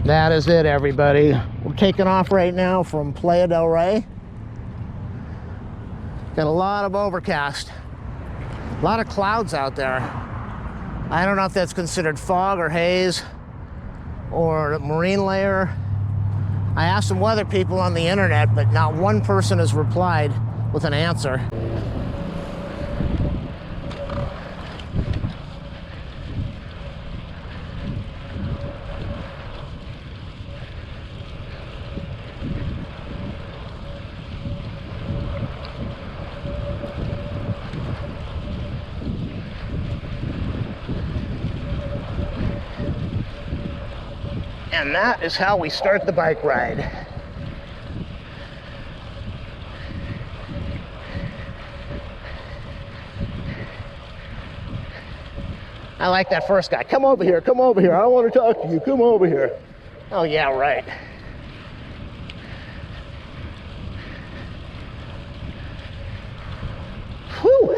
That is it, everybody. We're taking off right now from Playa Del Rey. Got a lot of overcast. A lot of clouds out there. I don't know if that's considered fog or haze or marine layer. I asked some weather people on the internet, but not one person has replied with an answer. And that is how we start the bike ride. I like that first guy. Come over here, come over here. I want to talk to you. Come over here. Oh, yeah, right. Whew.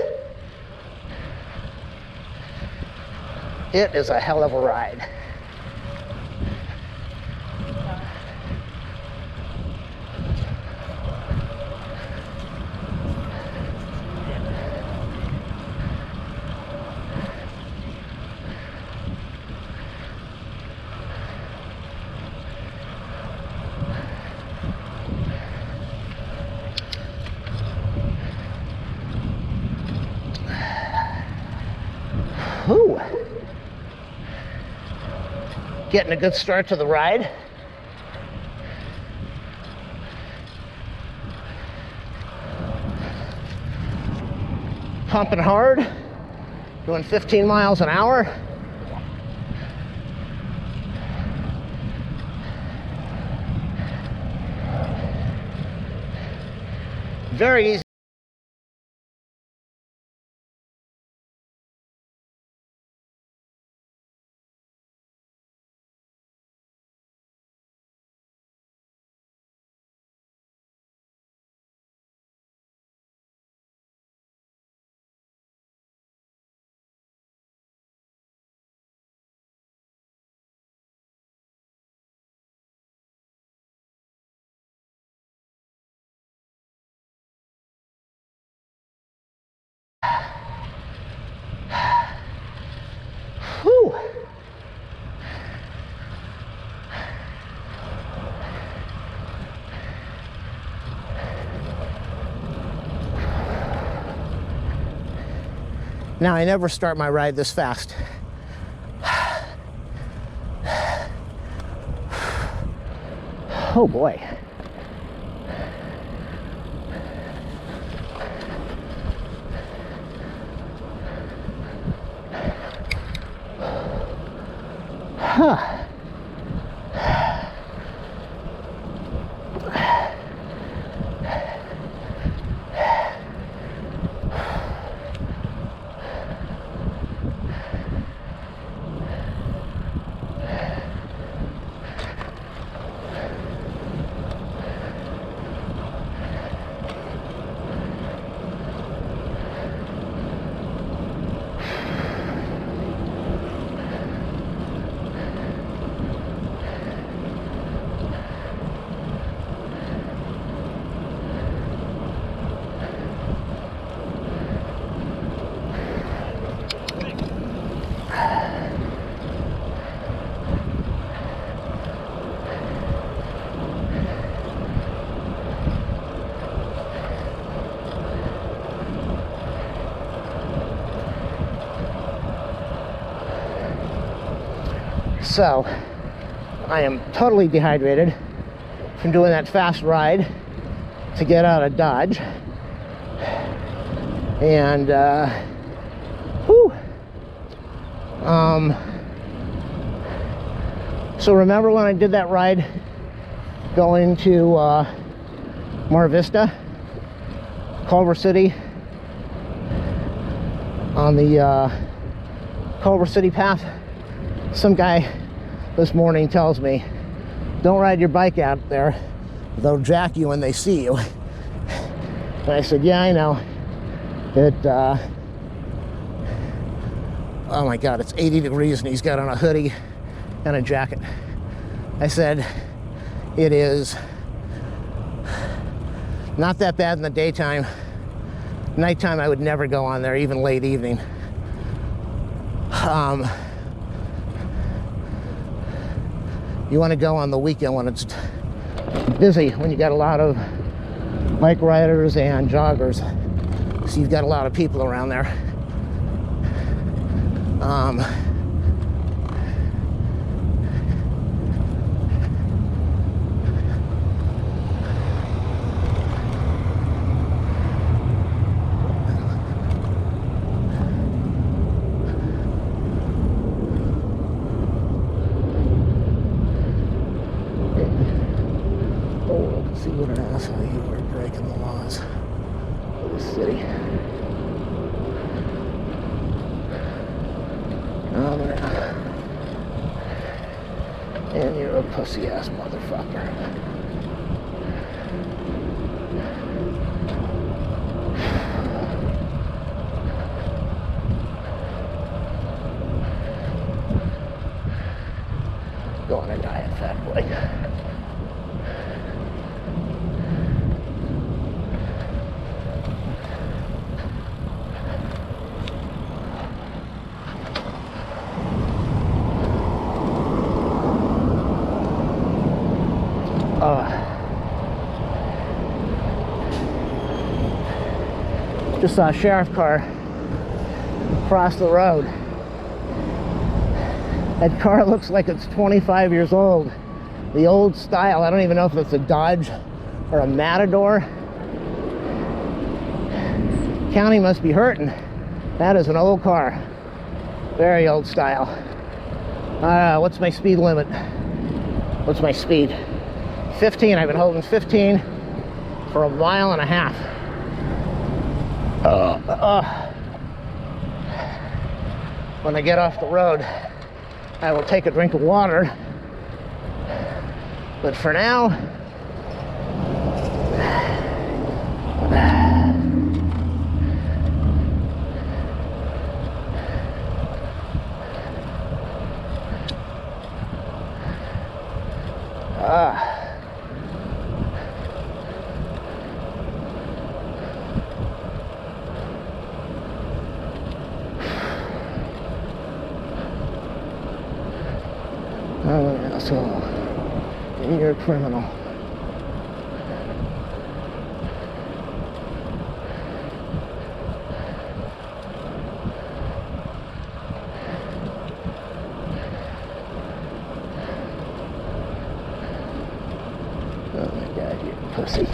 It is a hell of a ride. Whew. Getting a good start to the ride. Pumping hard, doing 15 miles an hour. Very easy. Whew. Now, I never start my ride this fast. Oh boy. Huh. So, I am totally dehydrated from doing that fast ride to get out of Dodge. And, whew. So remember when I did that ride going to Mar Vista, Culver City, on the Culver City path? Some guy this morning tells me, don't ride your bike out there, they'll jack you when they see you. And I said, yeah, I know. Oh my God, it's 80 degrees and he's got on a hoodie and a jacket. I said, it is not that bad in the daytime. Nighttime, I would never go on there, even late evening. You want to go on the weekend when it's busy, when you got a lot of bike riders and joggers. So you've got a lot of people around there. See what an asshole you are, breaking the laws of the city. Oh, yeah. And you're a pussy ass motherfucker. Go on a diet, fat boy. Just saw a sheriff car cross the road. That car looks like it's 25 years old. The old style. I don't even know if it's a Dodge or a Matador. County must be hurting. That is an old car. Very old style. What's my speed limit? What's my speed? 15. I've been holding 15 for a mile and a half. When I get off the road, I will take a drink of water. But for now, oh, asshole. You're a criminal. Oh my God, you pussy.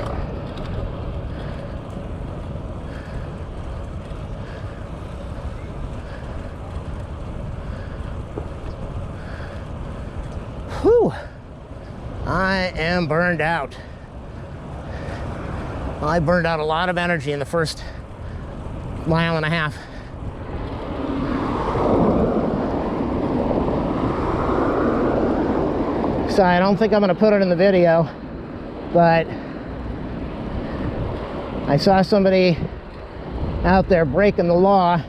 Whew. I am burned out. Well, I burned out a lot of energy in the first mile and a half. So I don't think I'm going to put it in the video, but I saw somebody out there breaking the law.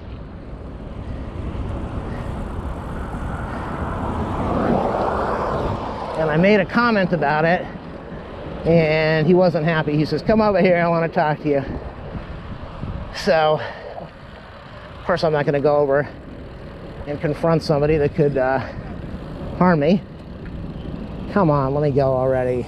And I made a comment about it, and he wasn't happy. He says, "Come over here, I want to talk to you." So, of course, I'm not going to go over and confront somebody that could harm me. Come on, let me go already.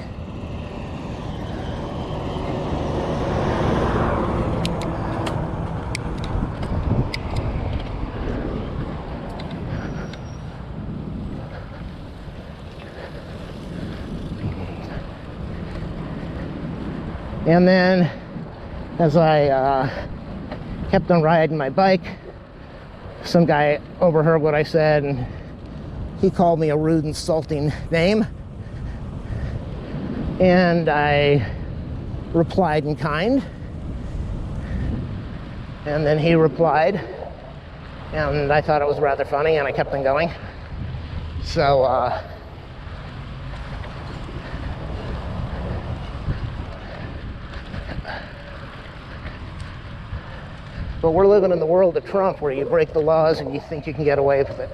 And then, as I kept on riding my bike, some guy overheard what I said, and he called me a rude, insulting name. And I replied in kind. And then he replied, and I thought it was rather funny, and I kept on going. So, but we're living in the world of Trump, where you break the laws and you think you can get away with it.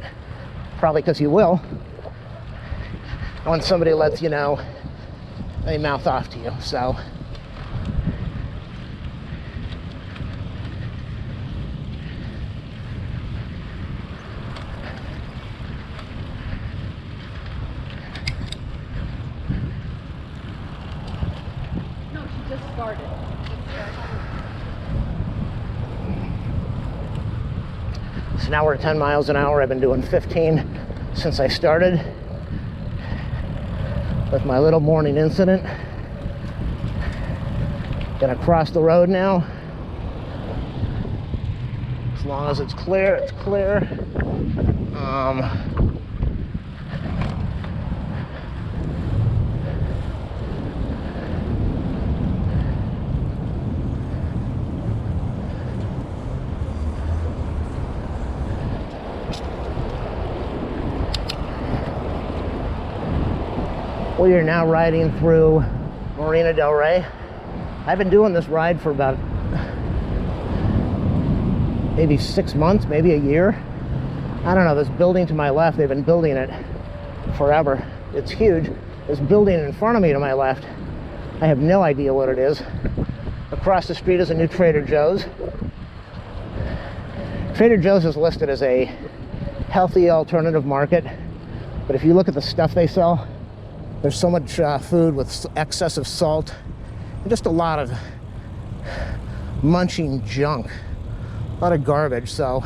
Probably because you will. when somebody lets you know, they mouth off to you. So no, she just started. So now we're at 10 miles an hour. I've been doing 15 since I started with my little morning incident. Gonna cross the road now. As long as it's clear, it's clear. We are now riding through Marina Del Rey. I've been doing this ride for about maybe 6 months, maybe a year. I don't know, this building to my left, they've been building it forever. It's huge. This building in front of me to my left, I have no idea what it is. Across the street is a new Trader Joe's. Trader Joe's is listed as a healthy alternative market, but if you look at the stuff they sell, there's so much food with excessive salt and just a lot of munching junk, a lot of garbage. So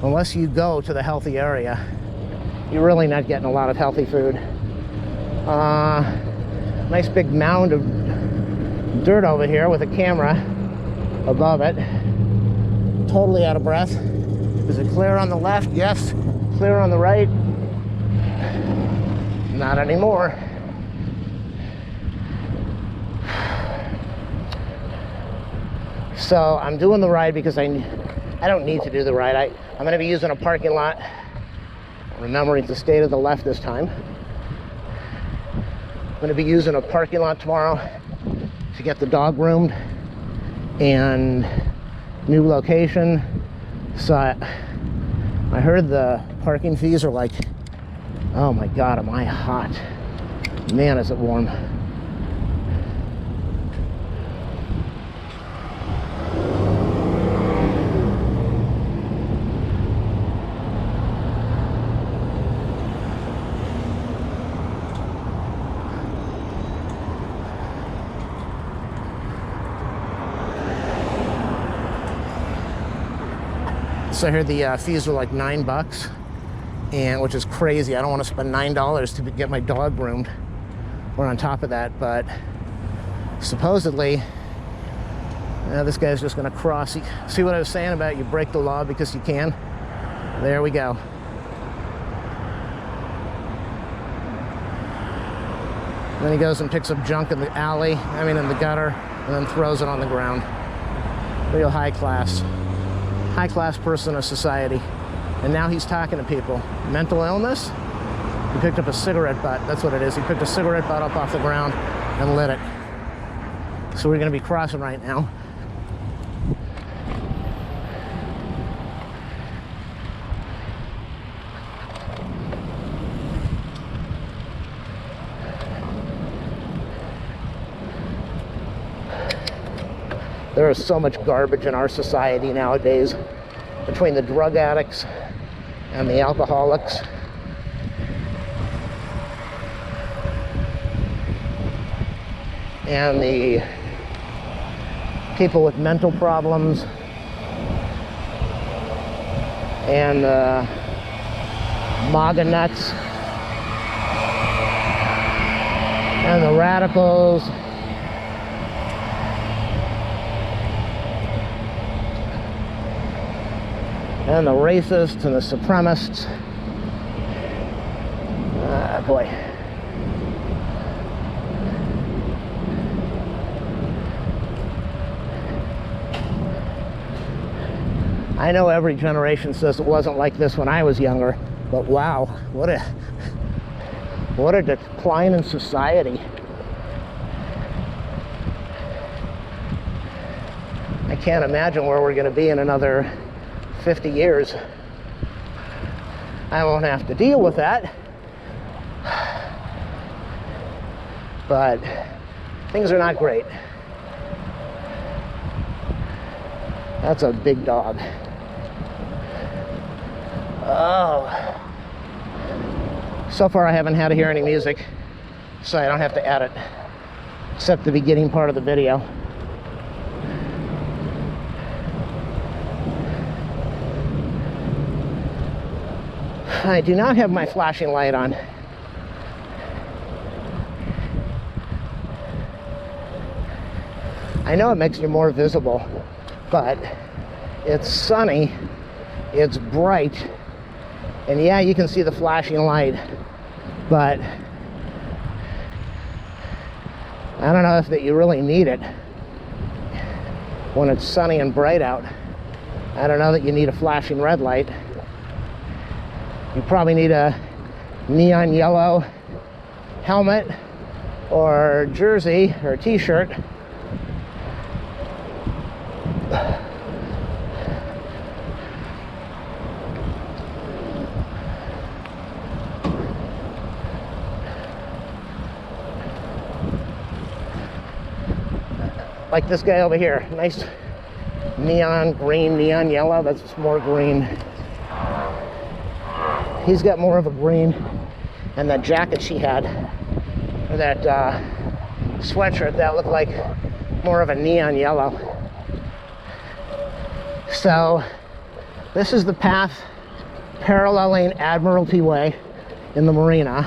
unless you go to the healthy area, you're really not getting a lot of healthy food. Nice big mound of dirt over here with a camera above it. Totally out of breath. Is it clear on the left? Yes. Clear on the right? Not anymore. So I'm doing the ride because I don't need to do the ride. I'm going to be using a parking lot. Remembering to stay to the left this time. I'm going to be using a parking lot tomorrow to get the dog groomed and new location. So I heard the parking fees are like, oh my God, am I hot? Man, is it warm. So I heard the fees were like $9. And which is crazy. I don't want to spend $9 to get my dog groomed. We're on top of that, but supposedly this guy's just going to cross. See what I was saying about you break the law because you can? There we go. And then he goes and picks up junk in the alley, in the gutter, and then throws it on the ground. Real high class person of society. And now he's talking to people. Mental illness? He picked up a cigarette butt. That's what it is. He picked a cigarette butt up off the ground and lit it. So we're going to be crossing right now. There is so much garbage in our society nowadays, between the drug addicts and the alcoholics. And the people with mental problems. And the MAGA nuts. And the radicals. And the racists and the supremacists. Boy. I know every generation says it wasn't like this when I was younger, but wow, what a decline in society. I can't imagine where we're going to be in another 50 years. I won't have to deal with that. but things are not great. That's a big dog. Oh. So far I haven't had to hear any music, so I don't have to add it, except the beginning part of the video. I do not have my flashing light on. I know it makes you more visible, but it's sunny, it's bright, and yeah, you can see the flashing light, but I don't know if that you really need it when it's sunny and bright out. I don't know that you need a flashing red light. You probably need a neon yellow helmet or jersey or t-shirt. Like this guy over here, nice neon green, neon yellow. That's more green. He's got more of a green, and that jacket she had, or that sweatshirt, that looked like more of a neon yellow. So this is the path paralleling Admiralty Way in the marina.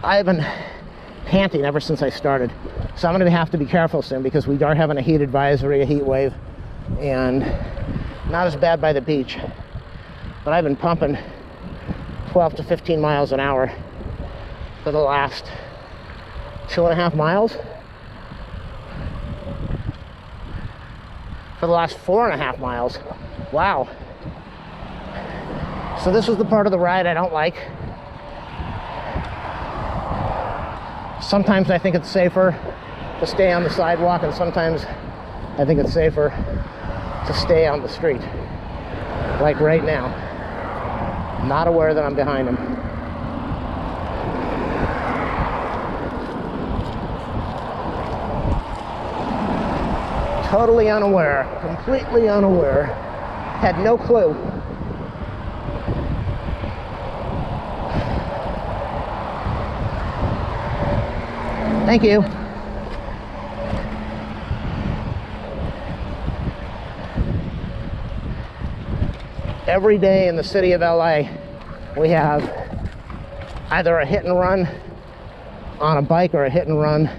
I've been panting ever since I started, so I'm going to have to be careful soon because we are having a heat advisory, a heat wave, and not as bad by the beach. But I've been pumping 12 to 15 miles an hour for the last 2.5 miles. For the last 4.5 miles. Wow. So this is the part of the ride I don't like. Sometimes I think it's safer to stay on the sidewalk, and sometimes I think it's safer to stay on the street. Like right now. Not aware that I'm behind him. Totally unaware, completely unaware. Had no clue. Thank you. Every day in the city of LA, we have either a hit and run on a bike or a hit and run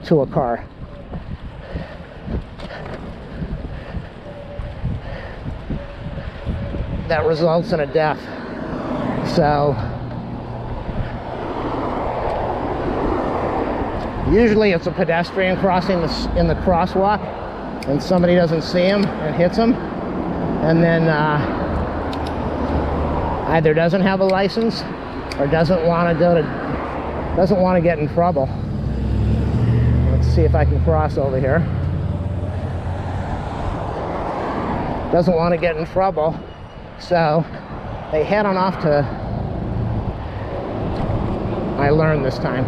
to a car. That results in a death. So usually it's a pedestrian crossing in the crosswalk, and somebody doesn't see him and hits him, and then either doesn't have a license or doesn't want to get in trouble. Let's see if I can cross over here. Doesn't want to get in trouble, so they head on off to, I learned this time,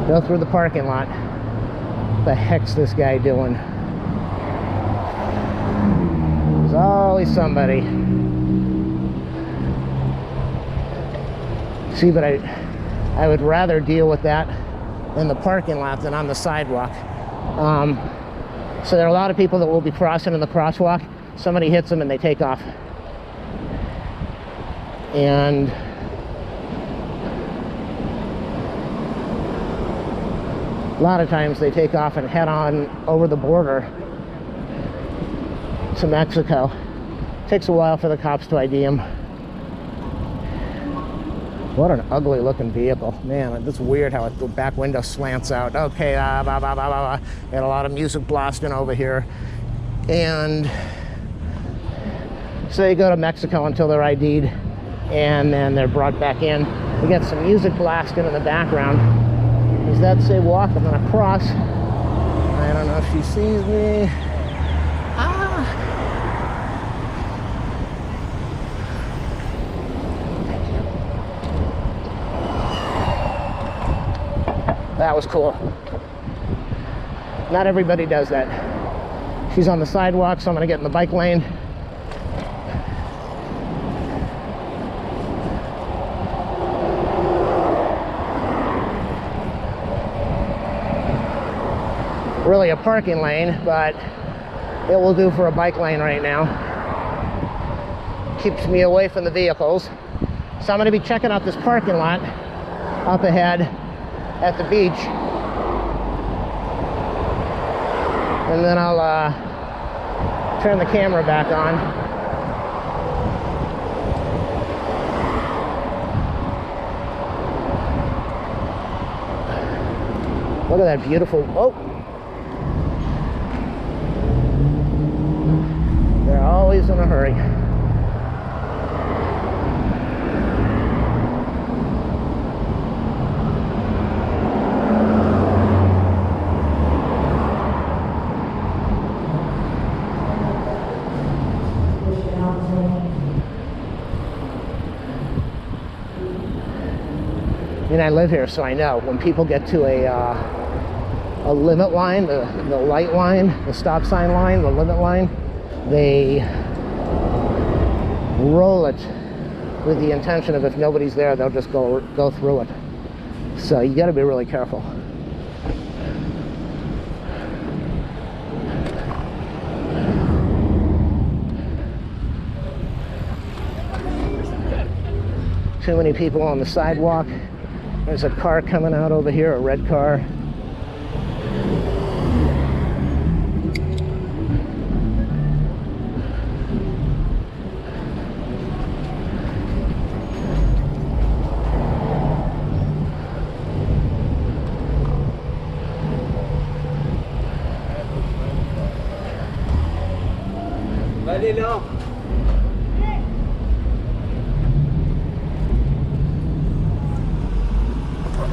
go through the parking lot. What the heck's this guy doing? There's always somebody. See, but I would rather deal with that in the parking lot than on the sidewalk. So there are a lot of people that will be crossing in the crosswalk. Somebody hits them and they take off. And a lot of times they take off and head on over the border to Mexico. It takes a while for the cops to ID them. What an ugly looking vehicle. Man, it's weird how the back window slants out. Okay, Got a lot of music blasting over here. And so they go to Mexico until they're ID'd, and then they're brought back in. We got some music blasting in the background. Does that say walk? I'm gonna cross. I don't know if she sees me. That was cool. Not everybody does that. She's on the sidewalk, so I'm gonna get in the bike lane. Really a parking lane, but it will do for a bike lane right now. Keeps me away from the vehicles. So I'm going to be checking out this parking lot up ahead at the beach. And then I'll turn the camera back on. Look at that beautiful, oh! They're always in a hurry. I mean, I live here, so I know when people get to a limit line, the light line, the stop sign line, the limit line, they roll it with the intention of if nobody's there, they'll just go through it. So you got to be really careful. Too many people on the sidewalk. There's a car coming out over here, a red car.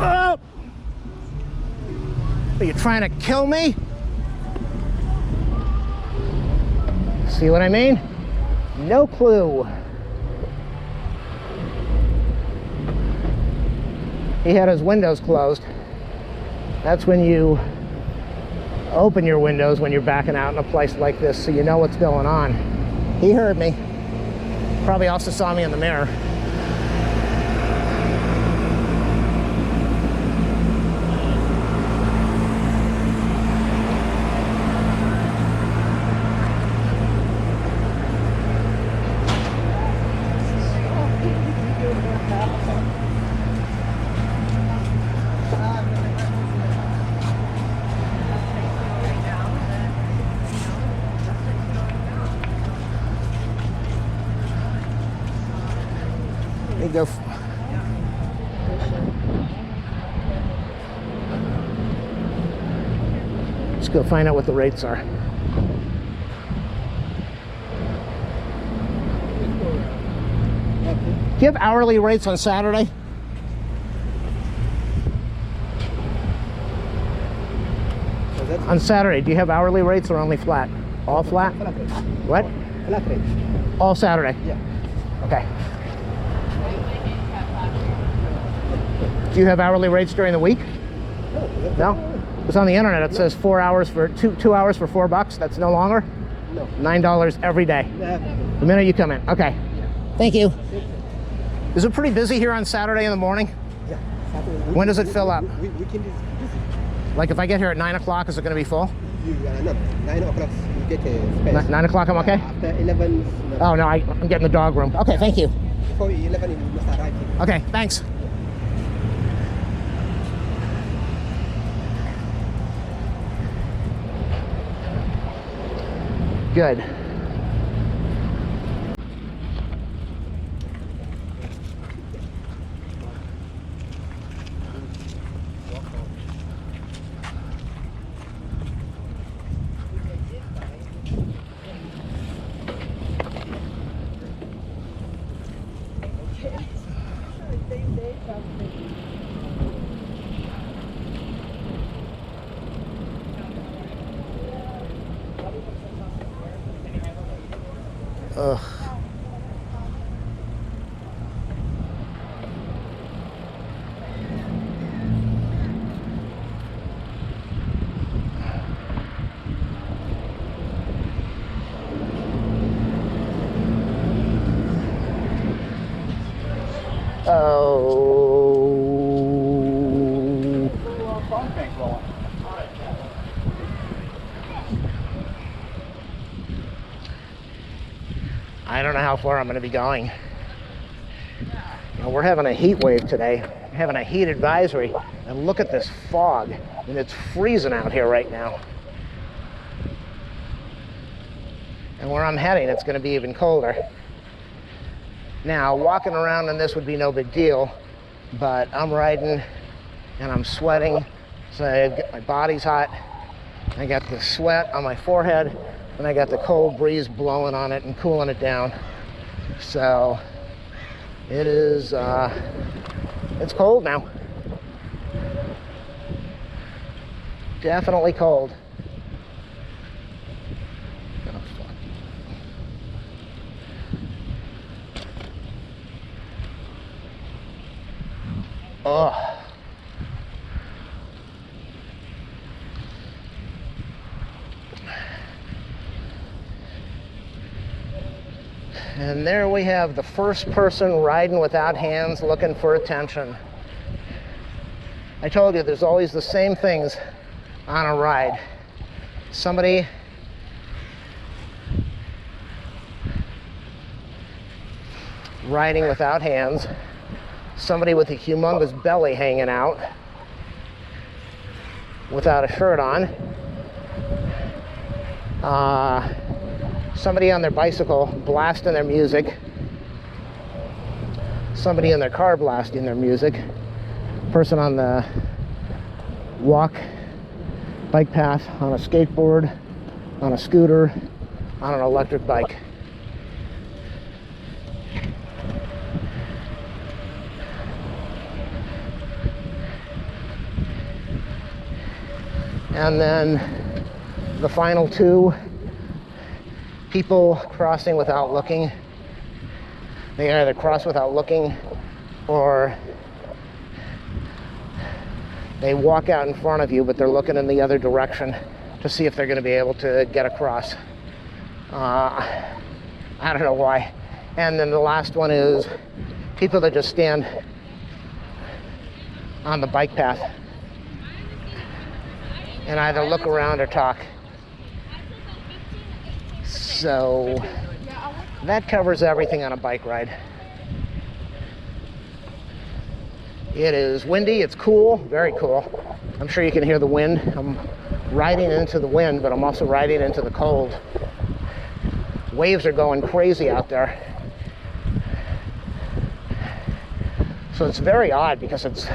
Oh! Are you trying to kill me? See what I mean? No clue. He had his windows closed. That's when you open your windows when you're backing out in a place like this, so you know what's going on. He heard me. Probably also saw me in the mirror. Go. Let's go find out what the rates are. Do you have hourly rates on Saturday? On Saturday, do you have hourly rates or only flat? All flat? What? Flat rate. All Saturday? Yeah. Okay. Do you have hourly rates during the week? No? It's on the internet. It says 4 hours for two hours for $4. That's no longer? No. $9 every day. The minute you come in. Okay. Thank you. Is it pretty busy here on Saturday in the morning? Yeah. Saturday. When does it fill up? Weekend is busy. Like if I get here at 9 o'clock, is it going to be full? No, 9 o'clock you get a space. 9 o'clock I'm okay? After 11. No. Oh no, I'm getting the dog room. Okay, thank you. Before 11 you must arrive here. Okay, thanks. Good. Ugh. how far I'm going to be going. You know, we're having a heat wave today. We're having a heat advisory. And look at this fog. I mean, it's freezing out here right now. And where I'm heading, it's going to be even colder. Now, walking around in this would be no big deal, but I'm riding and I'm sweating, so my body's hot. I got the sweat on my forehead, and I got the cold breeze blowing on it and cooling it down. So it is, it's cold now. Definitely cold. Oh, fuck. Oh. And there we have the first person riding without hands, looking for attention. I told you there's always the same things on a ride. Somebody riding without hands, somebody with a humongous belly hanging out without a shirt on, somebody on their bicycle blasting their music, somebody in their car blasting their music, person on the bike path, on a skateboard, on a scooter, on an electric bike. And then the final two, people crossing without looking. They either cross without looking, or they walk out in front of you, but they're looking in the other direction to see if they're going to be able to get across. I don't know why. And then the last one is people that just stand on the bike path and either look around or talk. So that covers everything on a bike ride. It is windy, it's cool, very cool. I'm sure you can hear the wind. I'm riding into the wind, but I'm also riding into the cold. Waves are going crazy out there. So it's very odd because it's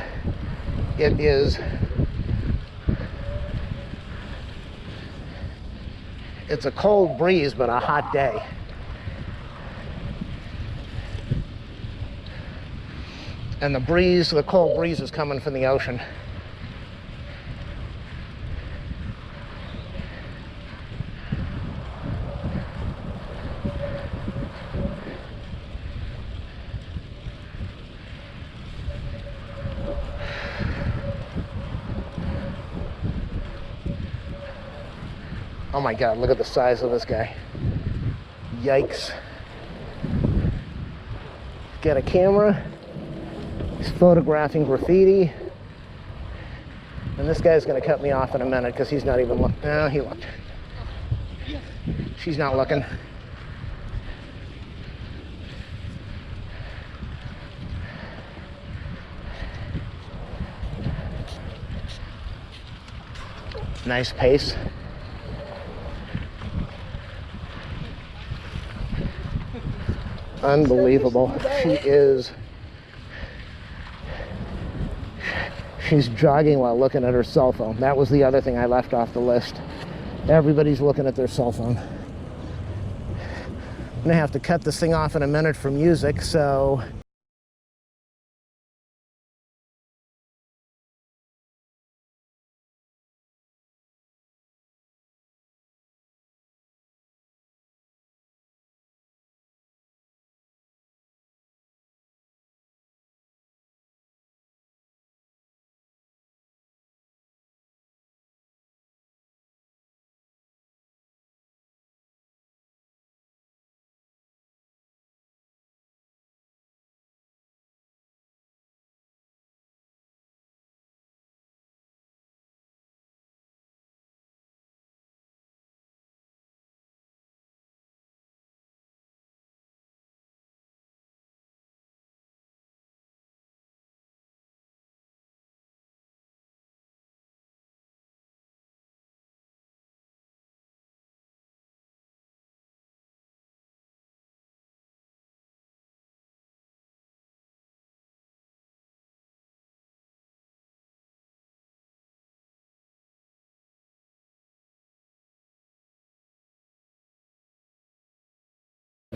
a cold breeze, but a hot day. And the cold breeze is coming from the ocean. Oh my God, look at the size of this guy. Yikes. Get a camera. He's photographing graffiti. And this guy's gonna cut me off in a minute because he's not even looking. No, he looked. She's not looking. Nice pace. Unbelievable. She's jogging while looking at her cell phone. That was the other thing I left off the list. Everybody's looking at their cell phone. I'm gonna have to cut this thing off in a minute for music, so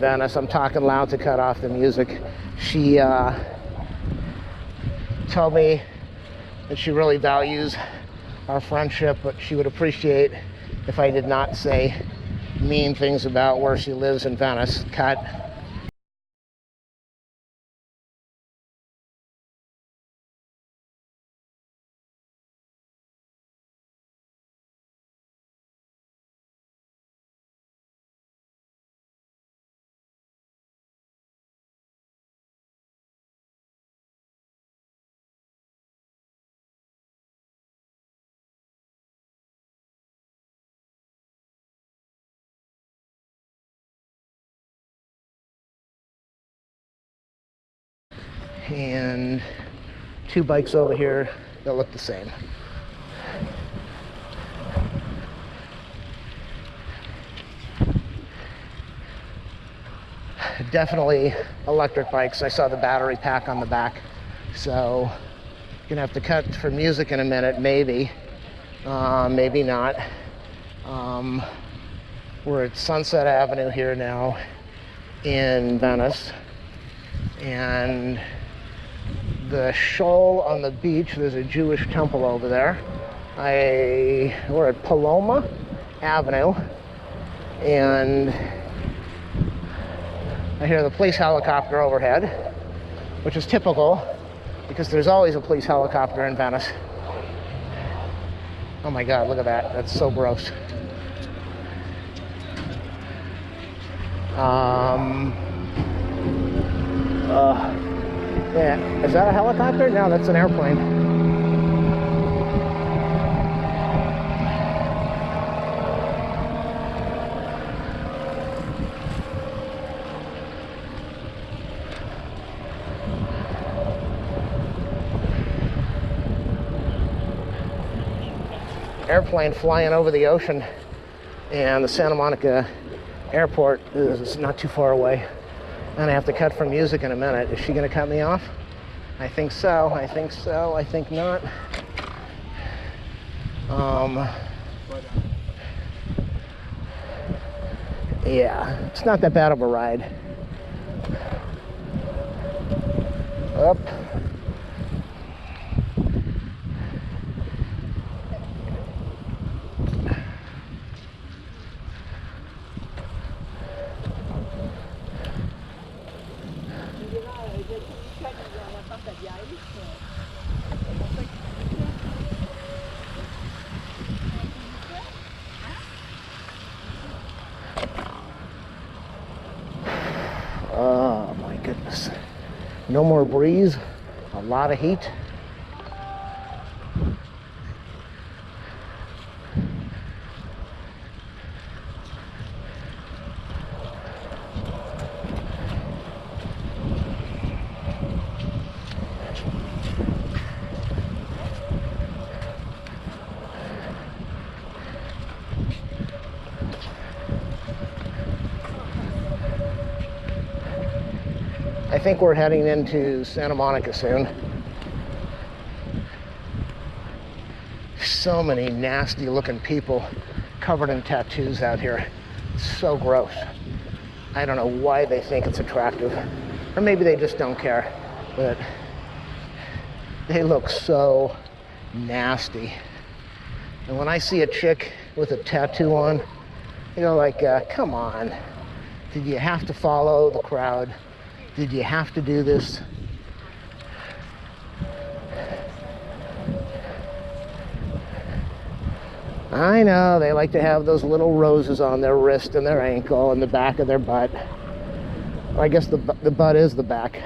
Venice. I'm talking loud to cut off the music. She told me that she really values our friendship, but she would appreciate if I did not say mean things about where she lives in Venice. Cut. And 2 bikes over here that look the same. Definitely electric bikes. I saw the battery pack on the back. So gonna have to cut for music in a minute, maybe. Maybe not. We're at Sunset Avenue here now in Venice. And the shoal on the beach, there's a Jewish temple over there. We're at Paloma Avenue, and I hear the police helicopter overhead, which is typical because there's always a police helicopter in Venice. Oh my God, look at that. That's so gross. Yeah, is that a helicopter? No, that's an airplane. Airplane flying over the ocean, and the Santa Monica airport is not too far away. And I have to cut for music in a minute. Is she gonna cut me off? I think so, I think so, I think not. Yeah, it's not that bad of a ride. Up. Oh my goodness. No more breeze, a lot of heat. I think we're heading into Santa Monica soon. So many nasty looking people covered in tattoos out here. It's so gross. I don't know why they think it's attractive. Or maybe they just don't care. But they look so nasty. And when I see a chick with a tattoo on, you know, like, come on. Did you have to follow the crowd? Did you have to do this? I know, they like to have those little roses on their wrist and their ankle and the back of their butt. Well, I guess the butt is the back.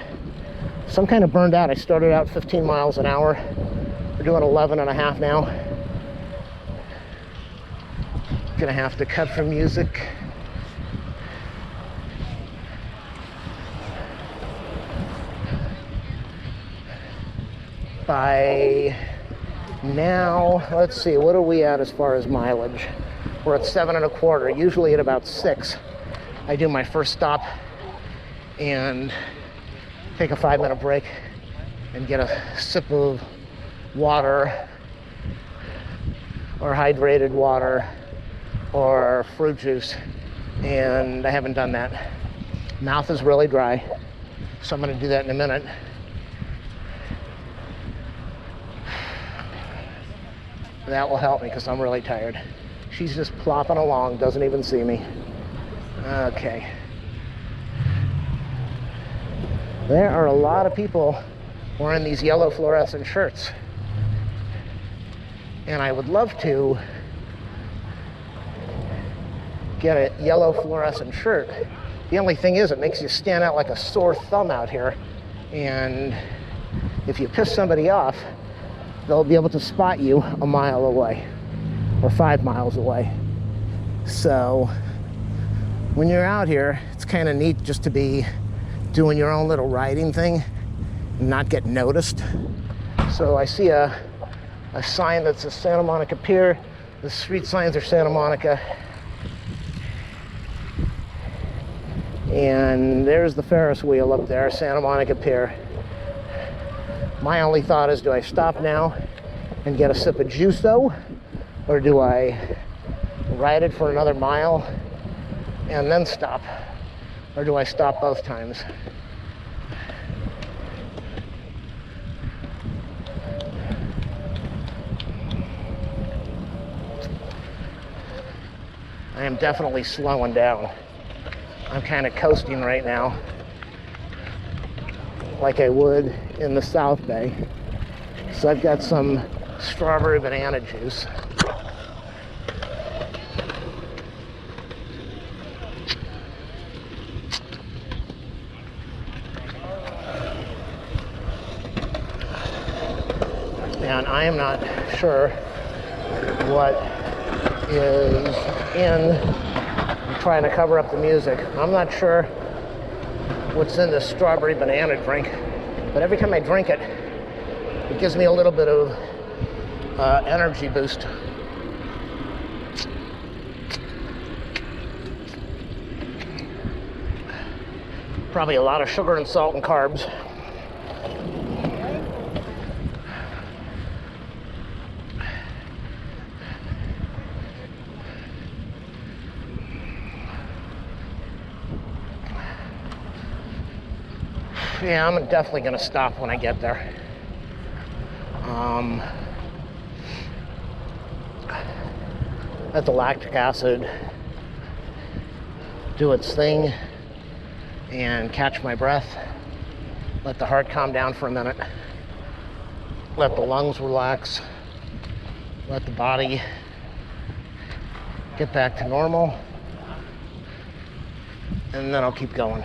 So I'm kind of burned out. I started out 15 miles an hour. We're doing 11 and a half now. Gonna have to cut for music. By now, let's see, what are we at as far as mileage? We're at 7 1/4. Usually at about 6, I do my first stop and take a 5-minute break and get a sip of water or hydrated water or fruit juice, and I haven't done that. Mouth is really dry, so I'm going to do that in a minute. That will help me because I'm really tired. She's just plopping along, doesn't even see me. Okay. There are a lot of people wearing these yellow fluorescent shirts. And I would love to get a yellow fluorescent shirt. The only thing is, it makes you stand out like a sore thumb out here. And if you piss somebody off, they'll be able to spot you a mile away or 5 miles away. So when you're out here, it's kind of neat just to be doing your own little riding thing and not get noticed. So I see a sign that says Santa Monica Pier. The street signs are Santa Monica. And there's the Ferris wheel up there, Santa Monica Pier. My only thought is, do I stop now and get a sip of juice-o, or do I ride it for another mile and then stop? Or do I stop both times? I am definitely slowing down. I'm kind of coasting right now, like I would in the South Bay. So I've got some strawberry banana juice. And I am not sure what is in. I'm trying to cover up the music. I'm not sure what's in this strawberry banana drink, but every time I drink it, it gives me a little bit of energy boost. Probably a lot of sugar and salt and carbs. Yeah, I'm definitely going to stop when I get there. Let the lactic acid do its thing and catch my breath. Let the heart calm down for a minute. Let the lungs relax. Let the body get back to normal. And then I'll keep going.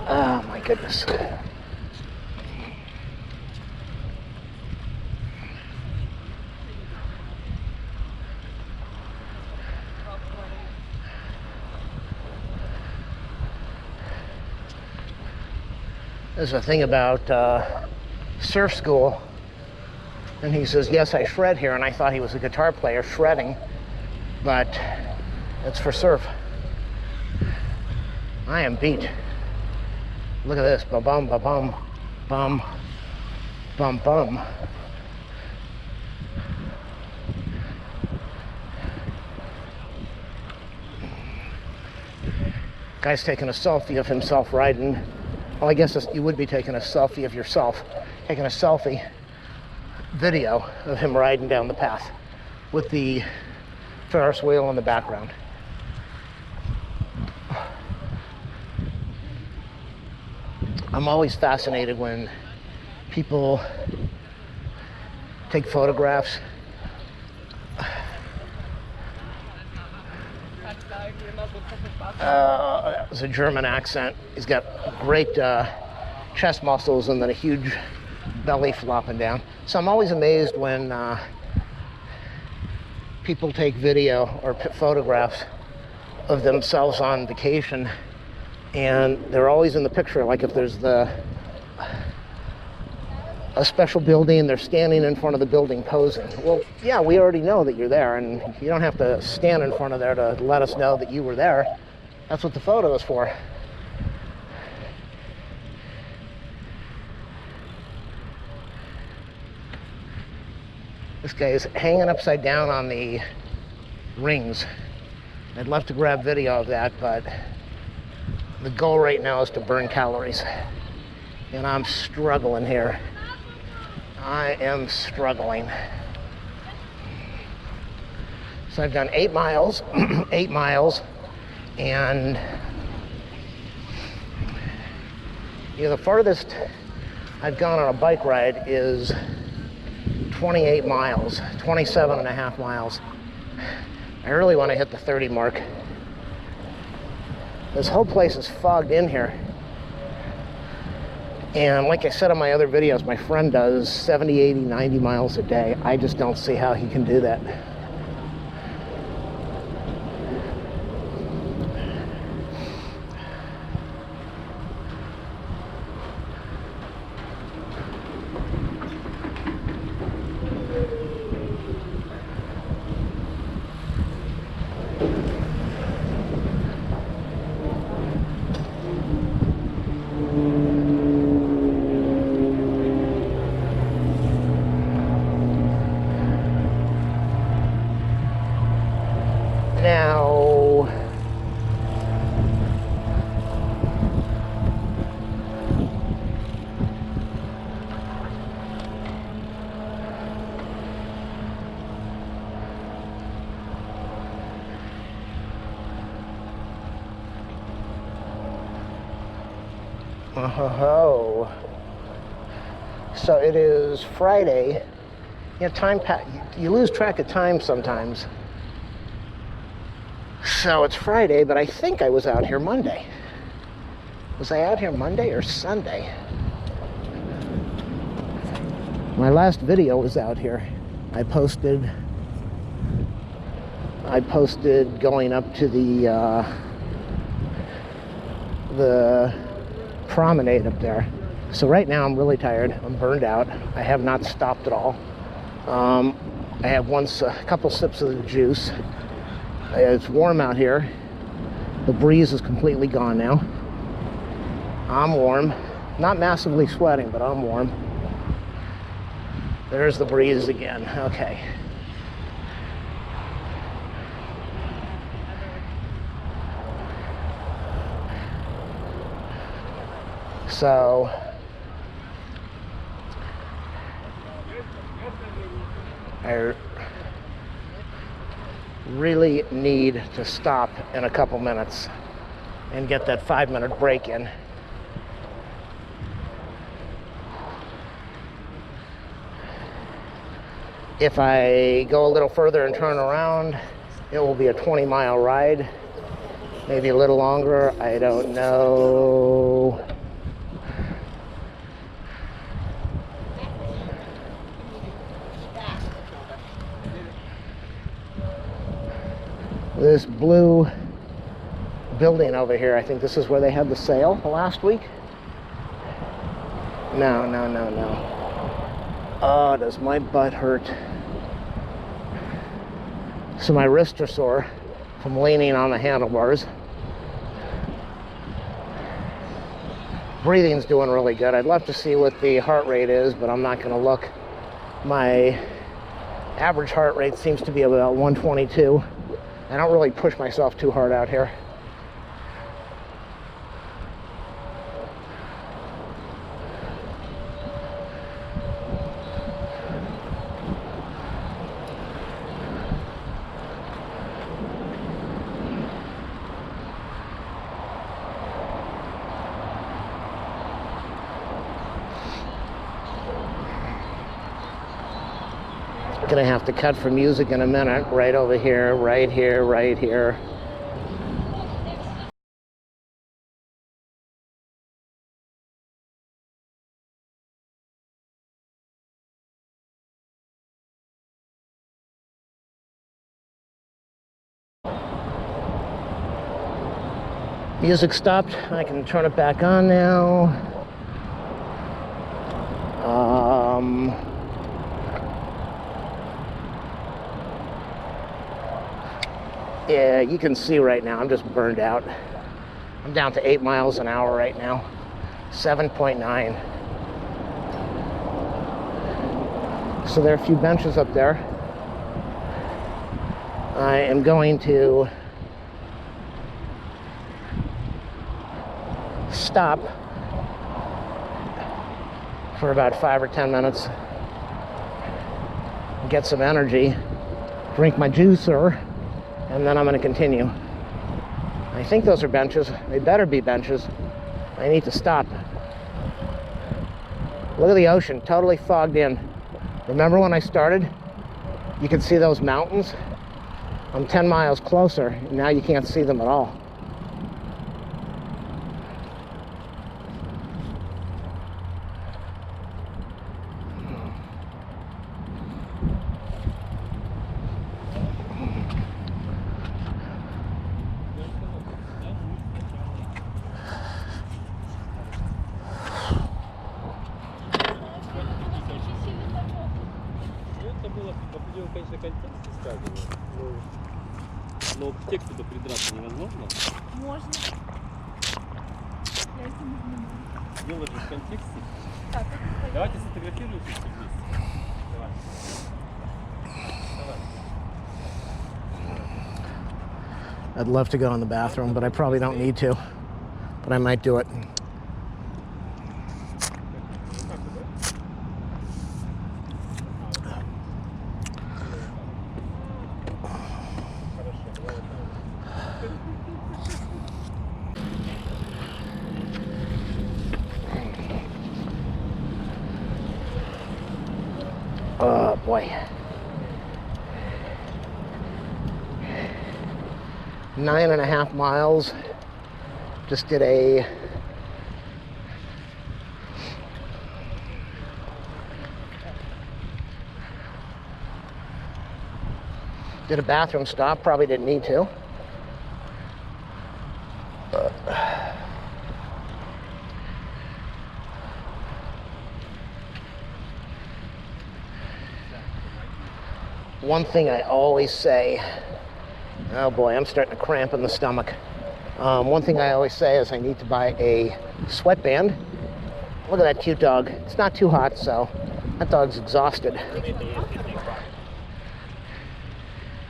Oh my goodness. There's a thing about surf school, and he says, yes, I shred here, and I thought he was a guitar player shredding, but it's for surf. I am beat. Look at this, ba-bum, ba-bum, bum, bum, bum. Guy's taking a selfie of himself riding. Well, I guess you would be taking a selfie of yourself. Taking a selfie video of him riding down the path with the Ferris wheel in the background. I'm always fascinated when people take photographs. That was a German accent. He's got great chest muscles and then a huge belly flopping down. So I'm always amazed when people take video or photographs of themselves on vacation, and they're always in the picture, like if there's a special building, they're standing in front of the building posing. Well, yeah, we already know that you're there, and you don't have to stand in front of there to let us know that you were there. That's what the photo is for. This guy is hanging upside down on the rings. I'd love to grab video of that, but the goal right now is to burn calories. And I'm struggling here. I am struggling. So I've done 8 miles, 8 miles, and the farthest I've gone on a bike ride is 28 miles, 27 and a half miles. I really want to hit the 30 mark. This whole place is fogged in here. And like I said in my other videos, my friend does 70, 80, 90 miles a day. I just don't see how he can do that. Now, oh, so it is Friday. You know, you lose track of time sometimes. So it's Friday, but I think I was out here Monday. Was I out here Monday or Sunday? My last video was out here. I posted going up to the promenade up there. So right now I'm really tired. I'm burned out. I have not stopped at all. I have a couple sips of the juice. It's warm out here. The breeze is completely gone now. I'm warm. Not massively sweating, but I'm warm. There's the breeze again. Okay. So I really need to stop in a couple minutes and get that 5-minute break in. If I go a little further and turn around, it will be a 20-mile ride, maybe a little longer, I don't know. This blue building over here, I think this is where they had the sale last week. No. Oh, does my butt hurt. So my wrists are sore from leaning on the handlebars. Breathing's doing really good. I'd love to see what the heart rate is, but I'm not gonna look. My average heart rate seems to be about 122. I don't really push myself too hard out here. Gonna have to cut for music in a minute. Right over here, right here, right here. Music stopped. I can turn it back on now. Yeah, you can see right now I'm just burned out. I'm down to 8 miles an hour right now. 7.9. So there are a few benches up there. I am going to stop for about 5 or 10 minutes, get some energy, drink my juicer, and then I'm going to continue. I think those are benches. They better be benches. I need to stop. Look at the ocean, totally fogged in. Remember when I started? You could see those mountains? I'm 10 miles closer, and now you can't see them at all. Конечно, контексте сказано, но к тексту придраться невозможно. Можно. Я это не знаю. Делать же в контексте. Так, Давайте сфотографируемся все вместе. Давай. I'd love to go in the bathroom, but I probably don't need to. But I might do it. Oh boy. 9.5 miles. Just did a bathroom stop. Probably didn't need to. One thing I always say, oh boy, I'm starting to cramp in the stomach. One thing I always say is I need to buy a sweatband. Look at that cute dog. It's not too hot, so that dog's exhausted.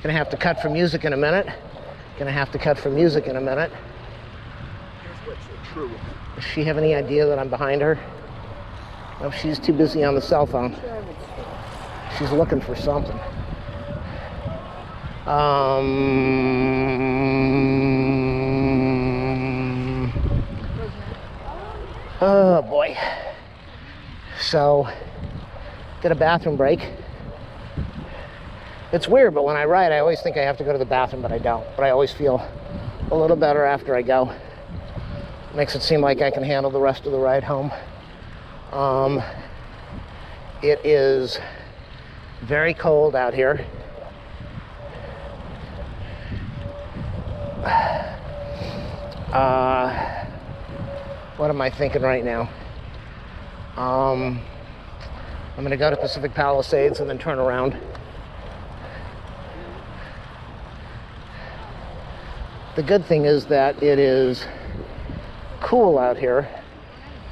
Gonna have to cut for music in a minute. Does she have any idea that I'm behind her? No, she's too busy on the cell phone. She's looking for something. Oh boy. So, did a bathroom break. It's weird, but when I ride, I always think I have to go to the bathroom, but I don't. But I always feel a little better after I go. Makes it seem like I can handle the rest of the ride home. It is very cold out here. What am I thinking right now? I'm gonna go to Pacific Palisades and then turn around. The good thing is that it is cool out here,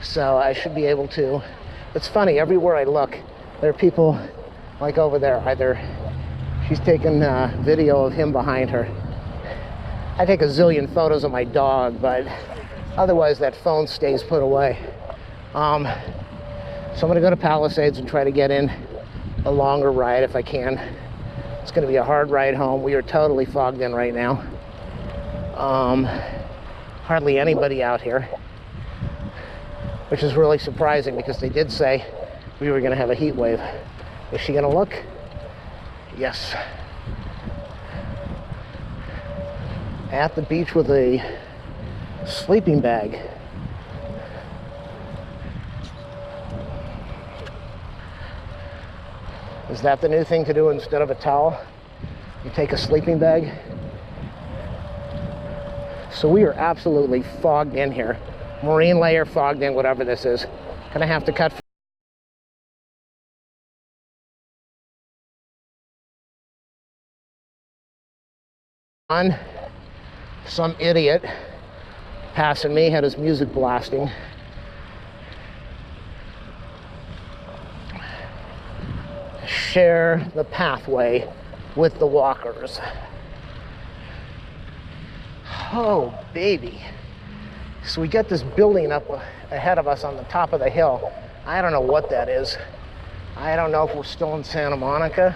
so I should be able to. It's funny, everywhere I look, there are people like over there. Either she's taking a video of him behind her. I take a zillion photos of my dog, but otherwise that phone stays put away. So I'm gonna go to Palisades and try to get in a longer ride if I can. It's gonna be a hard ride home. We are totally fogged in right now. Hardly anybody out here, which is really surprising because they did say we were gonna have a heat wave. Is she gonna look? Yes. At the beach with a sleeping bag. Is that the new thing to do instead of a towel? You take a sleeping bag? So we are absolutely fogged in here. Marine layer, fogged in, whatever this is. Gonna have to cut. On. Some idiot passing me had his music blasting. share the pathway with the walkers. Oh, baby. So we got this building up ahead of us on the top of the hill. I don't know what that is. I don't know if we're still in Santa Monica.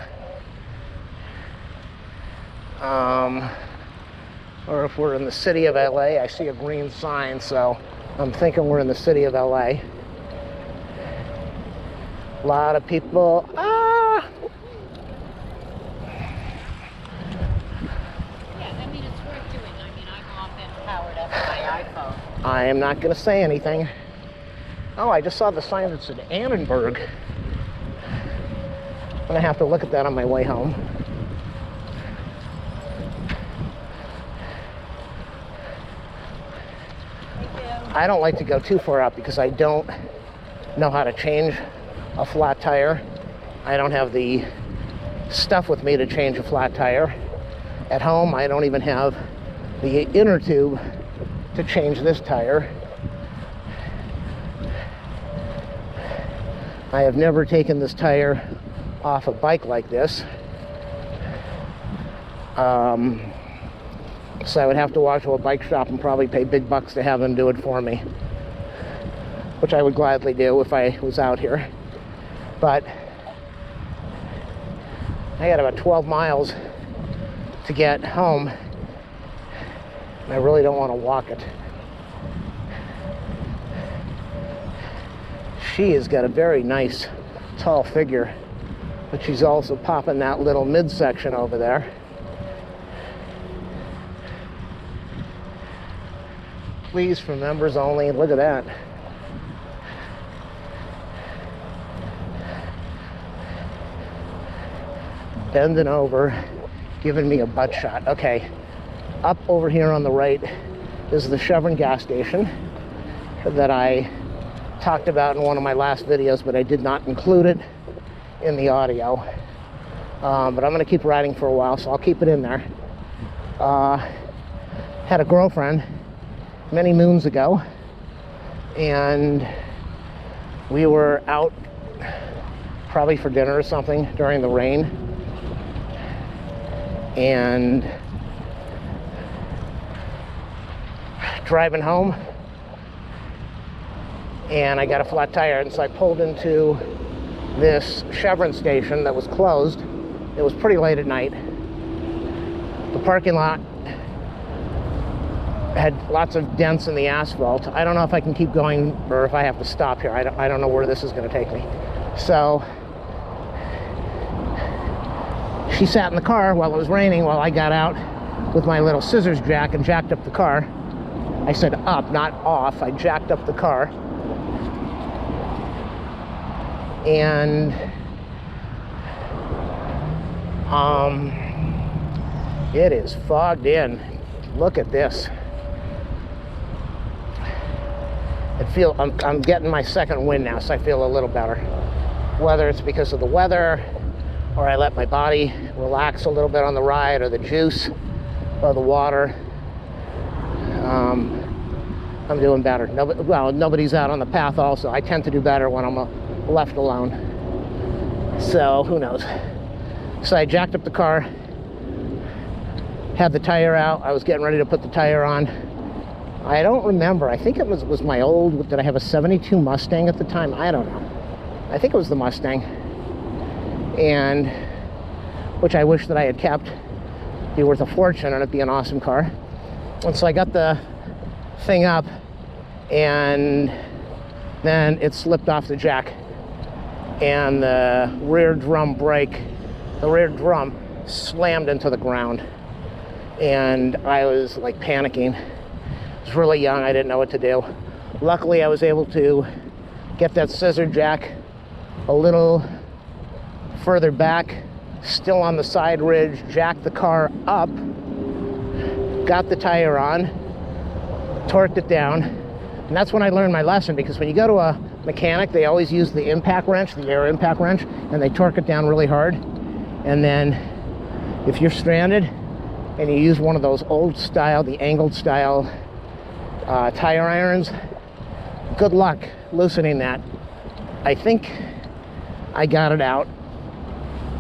Or if we're in the city of LA. I see a green sign, so I'm thinking we're in the city of LA. A lot of people. Yeah, I mean, it's worth doing. I mean, I'm often powered up my iPhone. I am not going to say anything. Oh, I just saw the sign that said Annenberg. I'm going to have to look at that on my way home. I don't like to go too far out because I don't know how to change a flat tire. I don't have the stuff with me to change a flat tire. At home, I don't even have the inner tube to change this tire. I have never taken this tire off a bike like this. So I would have to walk to a bike shop and probably pay big bucks to have them do it for me, which I would gladly do if I was out here. But I got about 12 miles to get home, and I really don't want to walk it. She has got a very nice tall figure, but she's also popping that little midsection over there. Please, for members only. Look at that. Bending over, giving me a butt shot. Okay, up over here on the right is the Chevron gas station that I talked about in one of my last videos, but I did not include it in the audio. But I'm going to keep riding for a while, so I'll keep it in there. Had a girlfriend many moons ago, and we were out probably for dinner or something during the rain, and driving home, and I got a flat tire, and so I pulled into this Chevron station that was closed. It was pretty late at night. The parking lot had lots of dents in the asphalt. I don't know if I can keep going or if I have to stop here. I don't know where this is going to take me. So she sat in the car while it was raining, while I got out with my little scissors jack and jacked up the car. I said up, not off. I jacked up the car. And it is fogged in. Look at this. I'm getting my second wind now, so I feel a little better. Whether it's because of the weather, or I let my body relax a little bit on the ride, or the juice, or the water, I'm doing better. Nobody's out on the path also. I tend to do better when I'm left alone. So, who knows? So I jacked up the car, had the tire out. I was getting ready to put the tire on. I don't remember. I think it was my old, did I have a 72 Mustang at the time? I don't know. I think it was the Mustang. And, which I wish that I had kept. It'd be worth a fortune, and it'd be an awesome car. And so I got the thing up, and then it slipped off the jack. And the rear drum slammed into the ground. And I was like panicking. I was really young, I didn't know what to do. Luckily, I was able to get that scissor jack a little further back, still on the side ridge, jack the car up, got the tire on, torqued it down, and that's when I learned my lesson, because when you go to a mechanic, they always use the impact wrench, the air impact wrench, and they torque it down really hard. And then if you're stranded and you use one of those old style, the angled style tire irons, good luck loosening that. I think I got it out.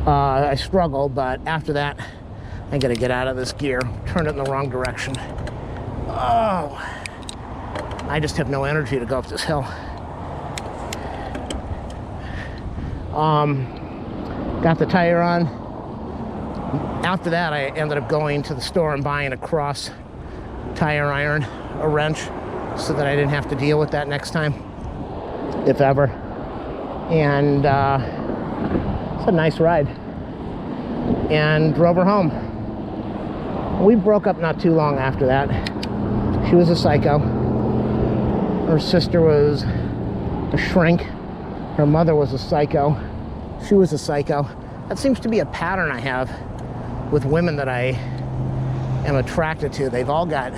I struggle, but after that, I gotta get out of this gear. Turned it in the wrong direction. Oh, I just have no energy to go up this hill. Got the tire on. After that, I ended up going to the store and buying a cross tire iron, a wrench, so that I didn't have to deal with that next time, if ever. And it's a nice ride. And drove her home. We broke up not too long after that. She was a psycho. Her sister was a shrink. Her mother was a psycho. She was a psycho. That seems to be a pattern I have with women that I am attracted to. They've all got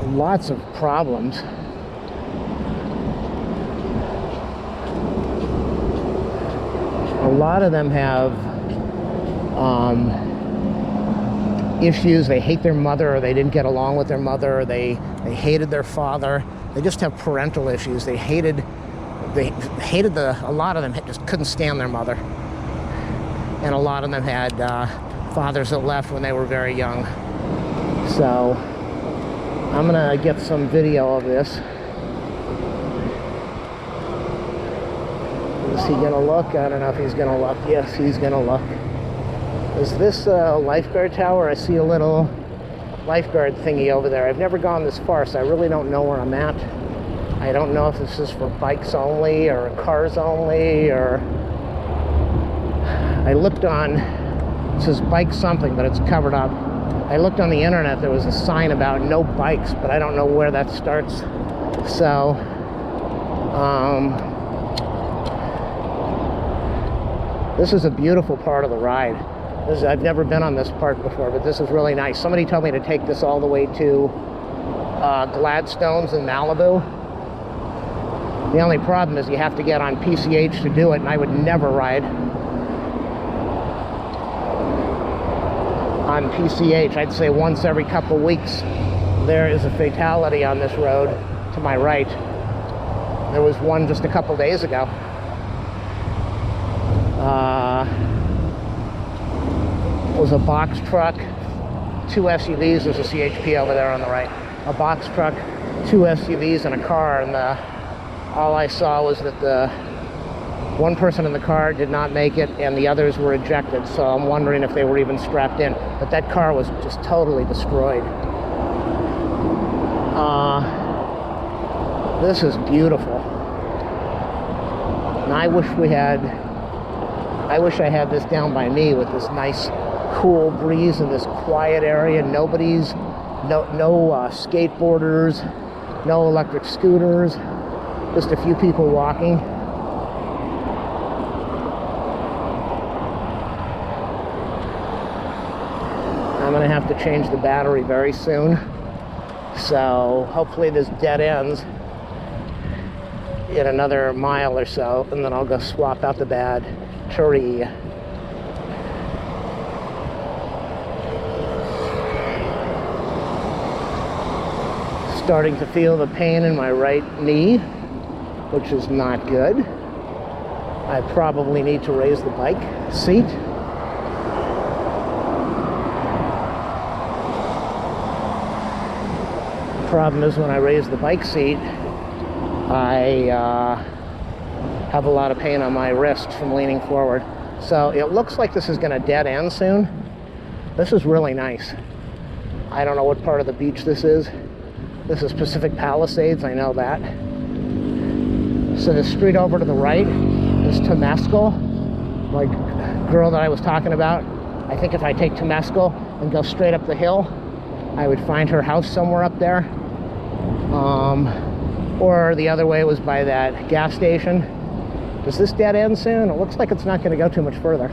lots of problems. A lot of them have issues. They hate their mother, or they didn't get along with their mother, or they hated their father. They just have parental issues. A lot of them just couldn't stand their mother. And a lot of them had fathers that left when they were very young. So I'm gonna get some video of this. Is he gonna look? I don't know if he's gonna look. Yes, he's gonna look. Is this a lifeguard tower? I see a little lifeguard thingy over there. I've never gone this far, so I really don't know where I'm at. I don't know if this is for bikes only or cars only, or I looked on, it says bike something, but it's covered up. I looked on the internet, there was a sign about no bikes, but I don't know where that starts. So this is a beautiful part of the ride. I've never been on this part before, but this is really nice. Somebody told me to take this all the way to Gladstone's in Malibu. The only problem is you have to get on PCH to do it, and I would never ride on PCH. I'd say once every couple weeks there is a fatality on this road to my right. There was one just a couple days ago. It was a box truck, 2 SUVs. There's a CHP over there on the right. A box truck, 2 SUVs, and a car, and all I saw was that the one person in the car did not make it and the others were ejected, so I'm wondering if they were even strapped in. But that car was just totally destroyed. This is beautiful. And I wish I had this down by me with this nice cool breeze in this quiet area. No skateboarders, no electric scooters, just a few people walking. I'm gonna have to change the battery very soon, so hopefully this dead ends in another mile or so, and then I'll go swap out the battery. Starting to feel the pain in my right knee, which is not good. I probably need to raise the bike seat. The problem is when I raise the bike seat, I have a lot of pain on my wrist from leaning forward. So it looks like this is going to dead end soon. This is really nice. I don't know what part of the beach this is. This is Pacific Palisades, I know that. So the street over to the right is Temescal, like girl that I was talking about. I think if I take Temescal and go straight up the hill, I would find her house somewhere up there. Or the other way was by that gas station. Does this dead end soon? It looks like it's not going to go too much further.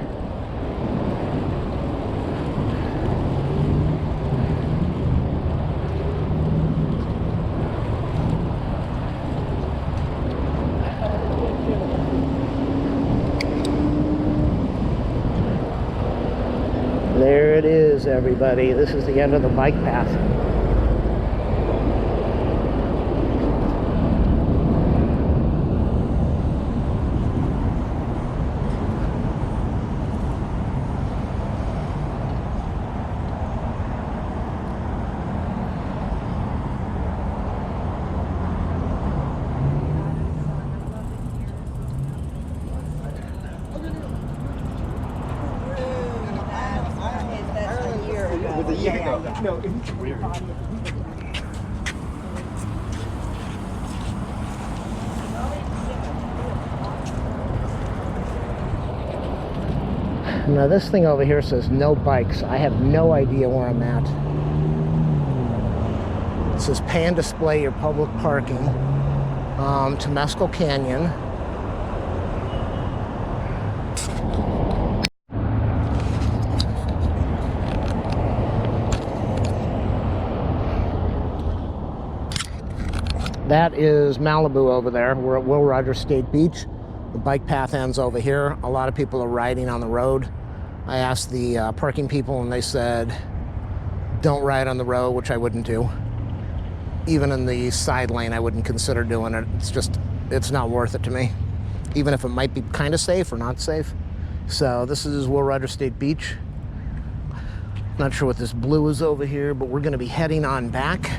There it is, everybody. This is the end of the bike path. Now this thing over here says no bikes. I have no idea where I'm at. It says pay and display your public parking. Temescal Canyon. That is Malibu over there. We're at Will Rogers State Beach. The bike path ends over here. A lot of people are riding on the road. I asked the parking people and they said, don't ride on the road, which I wouldn't do. Even in the side lane, I wouldn't consider doing it. It's not worth it to me. Even if it might be kind of safe or not safe. So this is Will Rogers State Beach. Not sure what this blue is over here, but we're gonna be heading on back.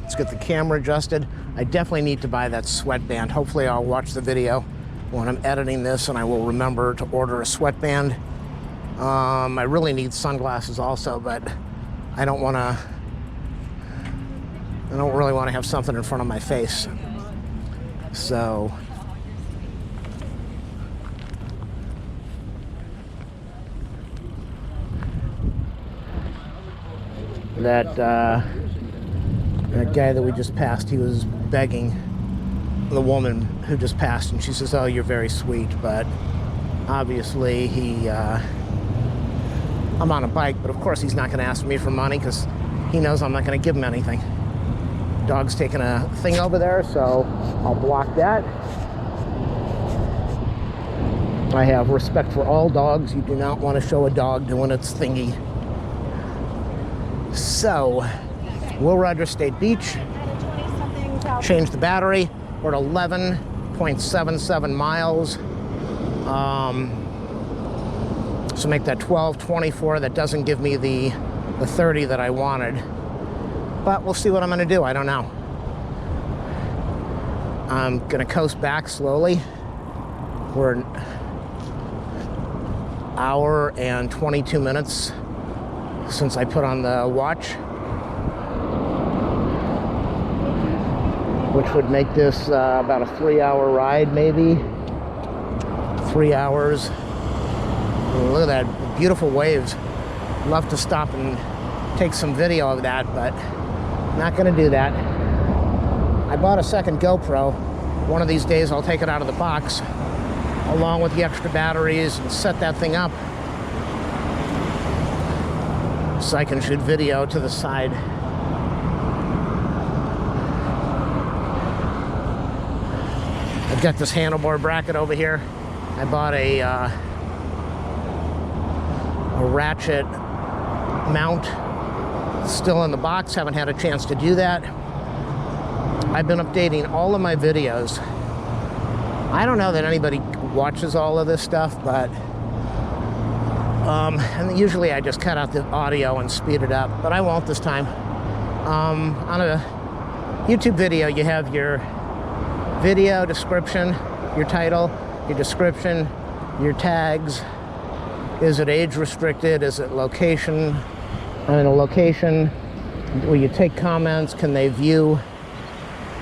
Let's get the camera adjusted. I definitely need to buy that sweatband. Hopefully I'll watch the video when I'm editing this and I will remember to order a sweatband. I really need sunglasses also, but I don't really want to have something in front of my face. So that guy that we just passed, he was begging the woman who just passed, and she says, oh, you're very sweet, but obviously I'm on a bike, but of course he's not going to ask me for money because he knows I'm not going to give him anything. Dog's taking a thing over there, so I'll block that. I have respect for all dogs. You do not want to show a dog doing its thingy. So, Will Rogers State Beach. Change the battery. We're at 11.77 miles. So make that 12.24. That doesn't give me the 30 that I wanted. But we'll see what I'm going to do. I don't know. I'm going to coast back slowly. We're an hour and 22 minutes since I put on the watch, which would make this about a 3-hour ride, maybe. 3 hours. Look at that, beautiful waves. Love to stop and take some video of that, but not gonna do that. I bought a second GoPro. One of these days I'll take it out of the box along with the extra batteries and set that thing up so I can shoot video to the side. I've got this handlebar bracket over here. I bought a ratchet mount. Still in the box, haven't had a chance to do that. I've been updating all of my videos. I don't know that anybody watches all of this stuff, but and usually I just cut out the audio and speed it up, but I won't this time. On a YouTube video, you have your video description, your title, your description, your tags. Is it age restricted? Is it location? I mean, a location. Will you take comments? Can they view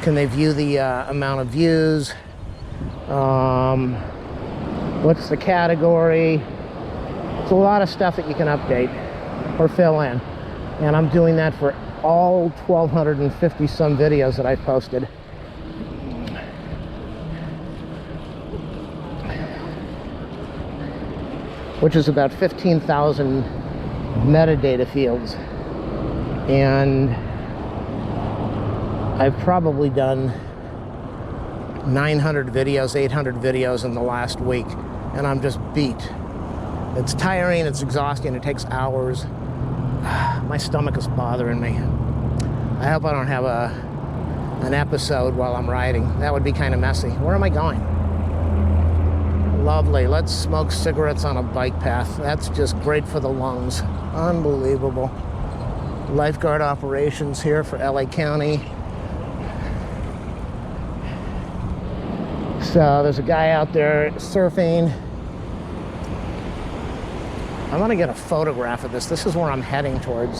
the amount of views? What's the category? It's a lot of stuff that you can update or fill in. And I'm doing that for all 1,250 some videos that I've posted. Which is about 15,000 metadata fields. And I've probably done 900 videos, 800 videos in the last week, and I'm just beat. It's tiring, it's exhausting, it takes hours. My stomach is bothering me. I hope I don't have an episode while I'm riding. That would be kind of messy. Where am I going? Lovely. Let's smoke cigarettes on a bike path. That's just great for the lungs. Unbelievable. Lifeguard operations here for LA County. So there's a guy out there surfing. I want to get a photograph of this. This is where I'm heading towards.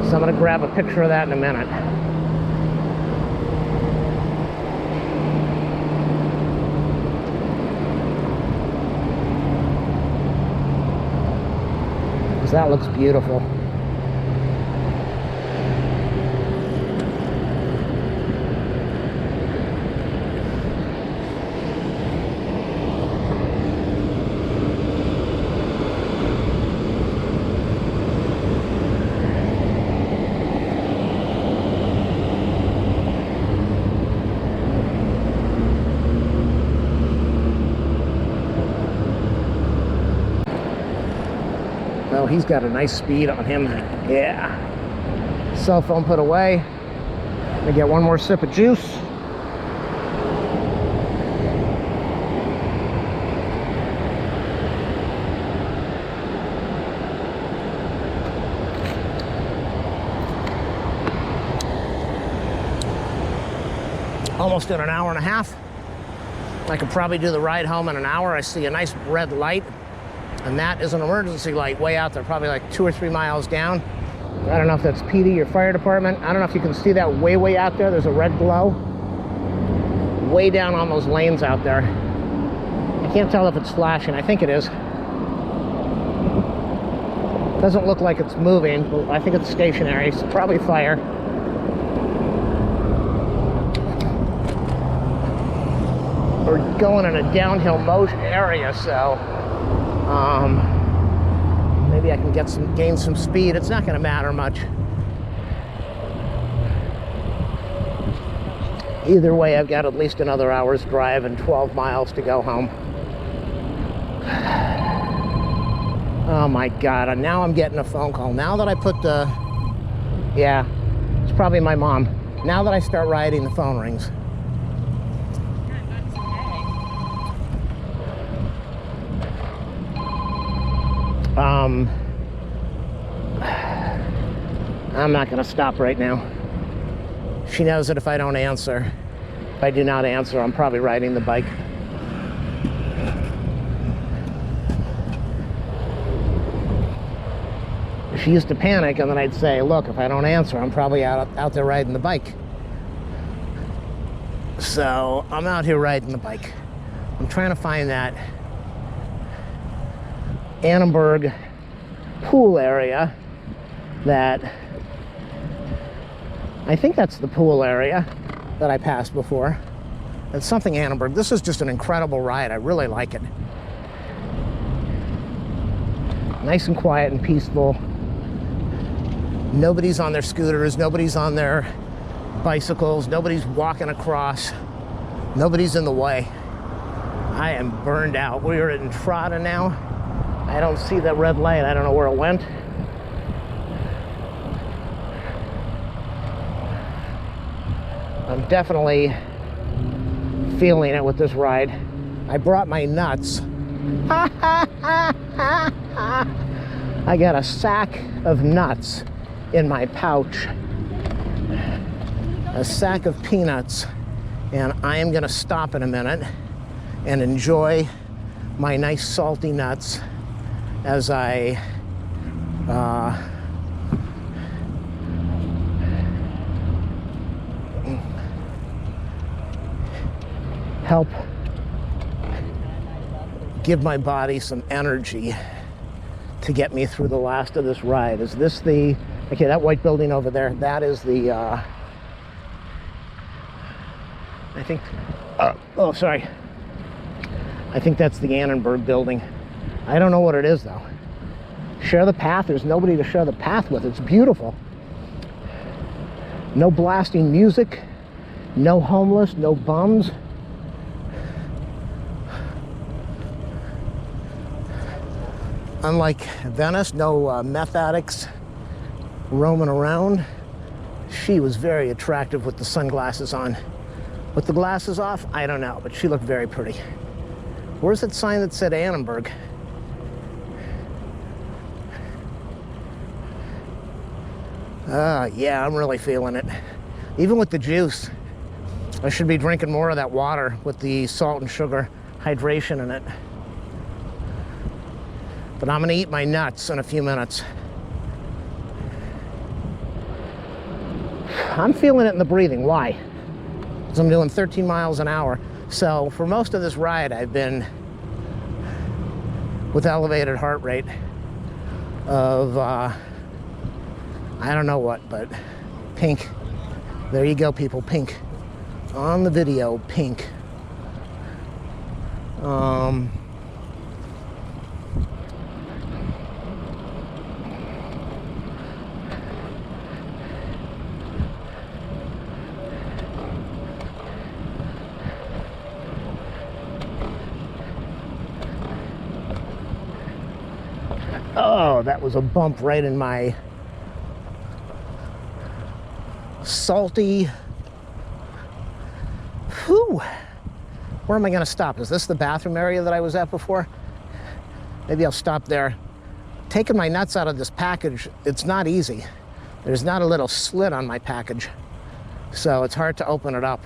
So I'm going to grab a picture of that in a minute. Because that looks beautiful. Oh, he's got a nice speed on him. Yeah. Cell phone put away. Let me get one more sip of juice. Almost in an hour and a half. I could probably do the ride home in an hour. I see a nice red light. And that is an emergency light way out there, probably like 2 or 3 miles down. I don't know if that's PD or fire department. I don't know if you can see that way out there. There's a red glow way down on those lanes out there. I can't tell if it's flashing. I think it is. Doesn't look like it's moving, but I think it's stationary. It's probably fire. We're going in a downhill motion area, so maybe I can gain some speed. It's not going to matter much. Either way, I've got at least another hour's drive and 12 miles to go home. Oh my God, and now I'm getting a phone call. Now that I put the, yeah, it's probably my mom. Now that I start riding, the phone rings. I'm not going to stop right now. She knows that if I don't answer, if I do not answer, I'm probably riding the bike. She used to panic, and then I'd say, look, if I don't answer, I'm probably out there riding the bike. So I'm out here riding the bike. I'm trying to find that Annenberg pool area that I think that's the pool area that I passed before. It's something Annenberg. This is just an incredible ride. I really like it. Nice and quiet and peaceful. Nobody's on their scooters, nobody's on their bicycles, nobody's walking across, nobody's in the way. I am burned out. We're in Entrada now. I don't see that red light. I don't know where it went. I'm definitely feeling it with this ride. I brought my nuts. I got a sack of nuts in my pouch. A sack of peanuts. And I am gonna stop in a minute and enjoy my nice salty nuts as I help give my body some energy to get me through the last of this ride. Is this the, okay, that white building over there, that is the, I think, oh, sorry. I think that's the Annenberg building. I don't know what it is though. Share the path, there's nobody to share the path with. It's beautiful. No blasting music, no homeless, no bums. Unlike Venice, no meth addicts roaming around. She was very attractive with the sunglasses on. With the glasses off, I don't know, but she looked very pretty. Where's that sign that said Annenberg? Yeah, I'm really feeling it. Even with the juice. I should be drinking more of that water with the salt and sugar. hydration in it. But I'm gonna eat my nuts in a few minutes. I'm feeling it in the breathing. Why? Because I'm doing 13 miles an hour. So for most of this ride, I've been with elevated heart rate of, I don't know what, but pink. There you go, people, pink. On the video, pink. Oh, that was a bump right in my salty. Whew. Where am I going to stop? Is this the bathroom area that I was at before? Maybe I'll stop there. Taking my nuts out of this package, it's not easy. There's not a little slit on my package, so it's hard to open it up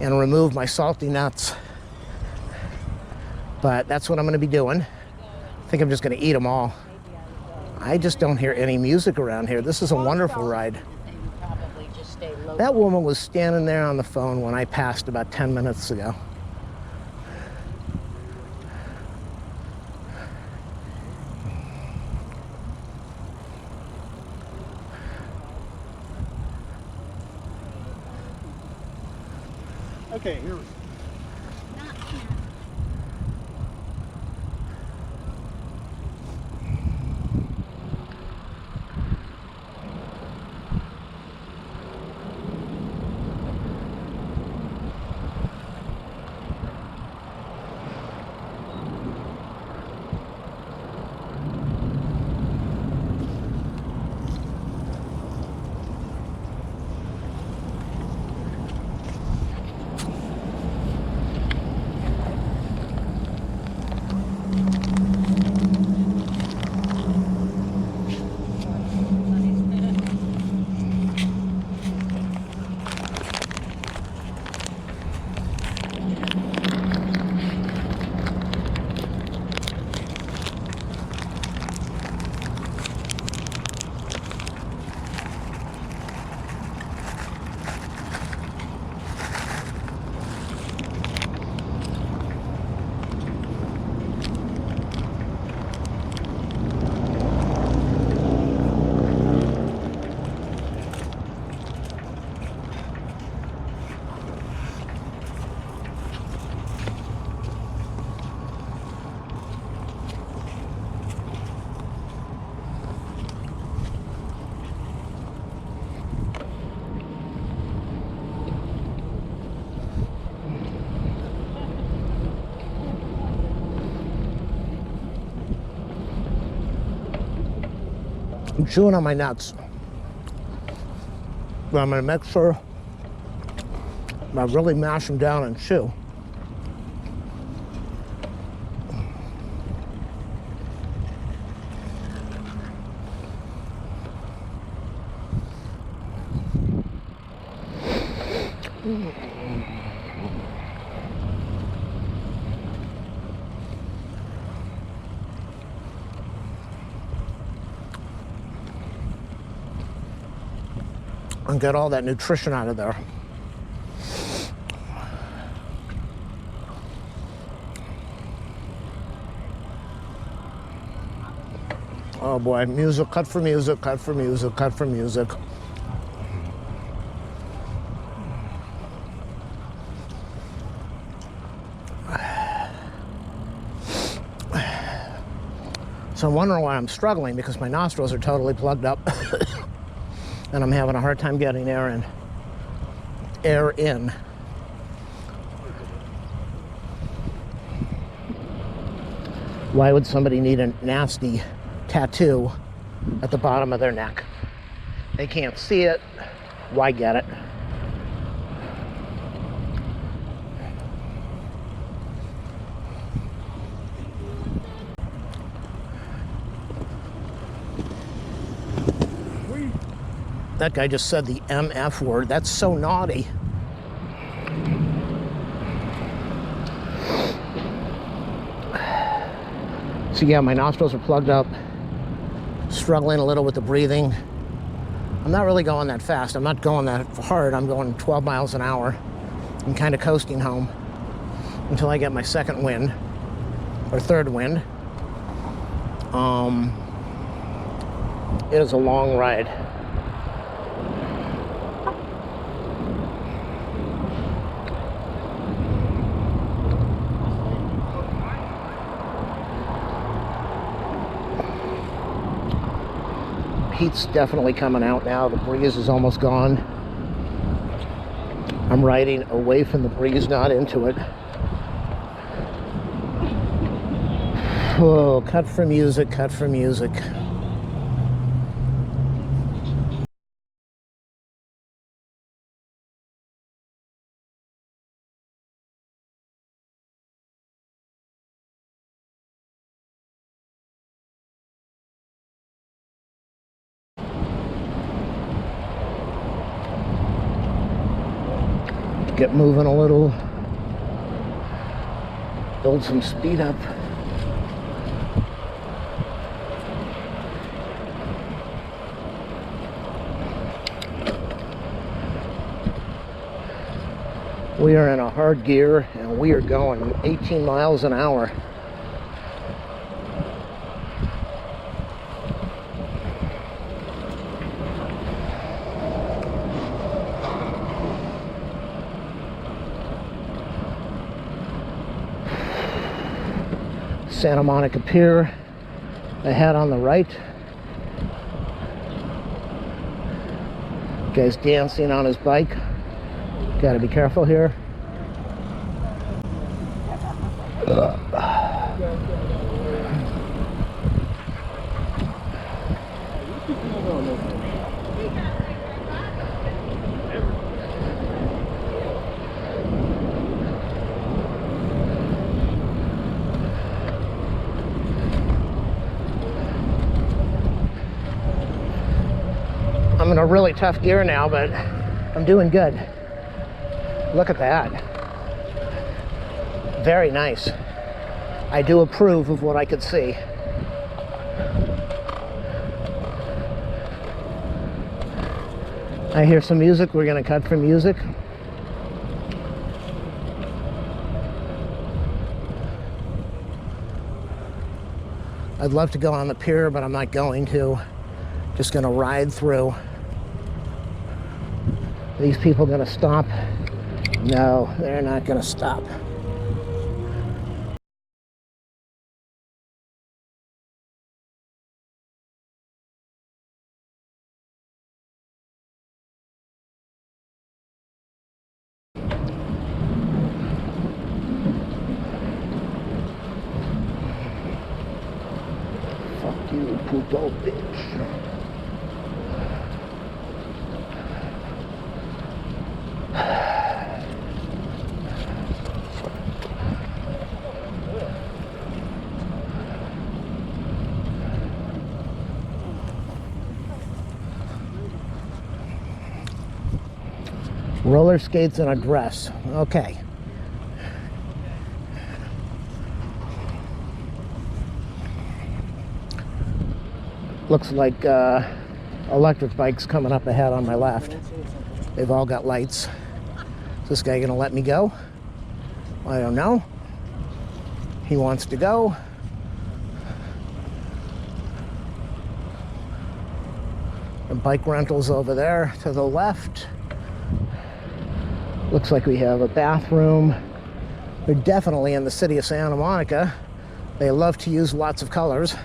and remove my salty nuts. But that's what I'm going to be doing. I think I'm just going to eat them all. I just don't hear any music around here. This is a wonderful ride. That woman was standing there on the phone when I passed about 10 minutes ago. Okay, here we go. I'm chewing on my nuts, but I'm gonna make sure I really mash them down and chew. And get all that nutrition out of there. Oh boy, music, cut for music, cut for music, cut for music. So I'm wondering why I'm struggling, because my nostrils are totally plugged up. And I'm having a hard time getting air in. Air in. Why would somebody need a nasty tattoo at the bottom of their neck? They can't see it. Why get it? That guy just said the MF word. That's so naughty. So yeah, my nostrils are plugged up, struggling a little with the breathing. I'm not really going that fast. I'm not going that hard. I'm going 12 miles an hour. I'm kind of coasting home until I get my second wind or third wind. It is a long ride. Heat's definitely coming out now. The breeze is almost gone. I'm riding away from the breeze, not into it. Oh, cut for music, cut for music. Get moving a little, build some speed up. We are in a hard gear and we are going 18 miles an hour. Santa Monica Pier ahead on the right. Guy's dancing on his bike. Gotta be careful here. I'm in a really tough gear now, but I'm doing good. Look at that. Very nice. I do approve of what I could see. I hear some music. We're going to cut for music. I'd love to go on the pier, but I'm not going to. Just going to ride through. Are these people going to stop? No, they're not going to stop. Fuck you, puto bitch. Roller skates and a dress. Okay. Looks like electric bikes coming up ahead on my left. They've all got lights. Is this guy gonna let me go? I don't know. He wants to go. The bike rentals over there to the left. Looks like we have a bathroom. We're definitely in the city of Santa Monica. They love to use lots of colors.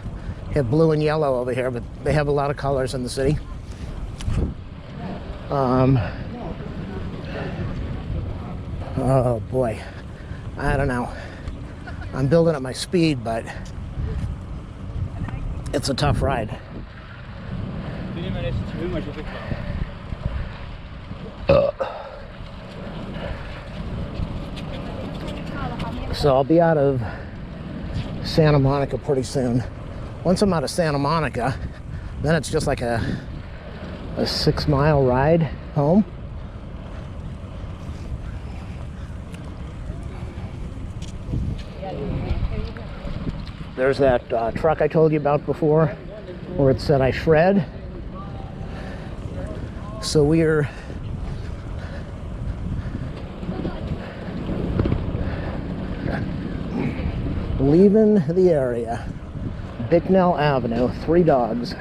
They have blue and yellow over here, but they have a lot of colors in the city. Oh boy, I don't know. I'm building up my speed, but it's a tough ride. So I'll be out of Santa Monica pretty soon. Once I'm out of Santa Monica, then it's just like a 6-mile ride home. There's that truck I told you about before where it said I shred. So we're leaving the area. Bicknell Avenue, 3 dogs.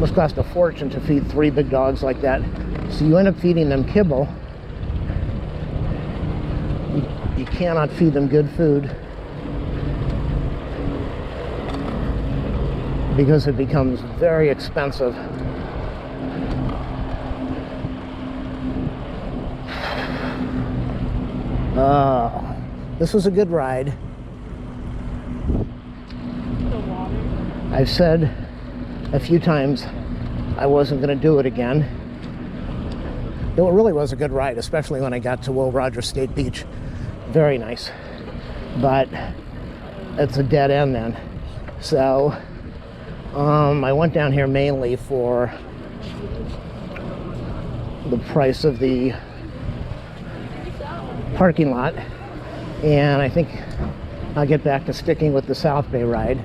Must cost a fortune to feed 3 big dogs like that. So you end up feeding them kibble. You cannot feed them good food because it becomes very expensive. This was a good ride. I've said a few times I wasn't going to do it again. Though it really was a good ride, especially when I got to Will Rogers State Beach. Very nice. But it's a dead end then. So I went down here mainly for the price of the parking lot. And I think I'll get back to sticking with the South Bay ride.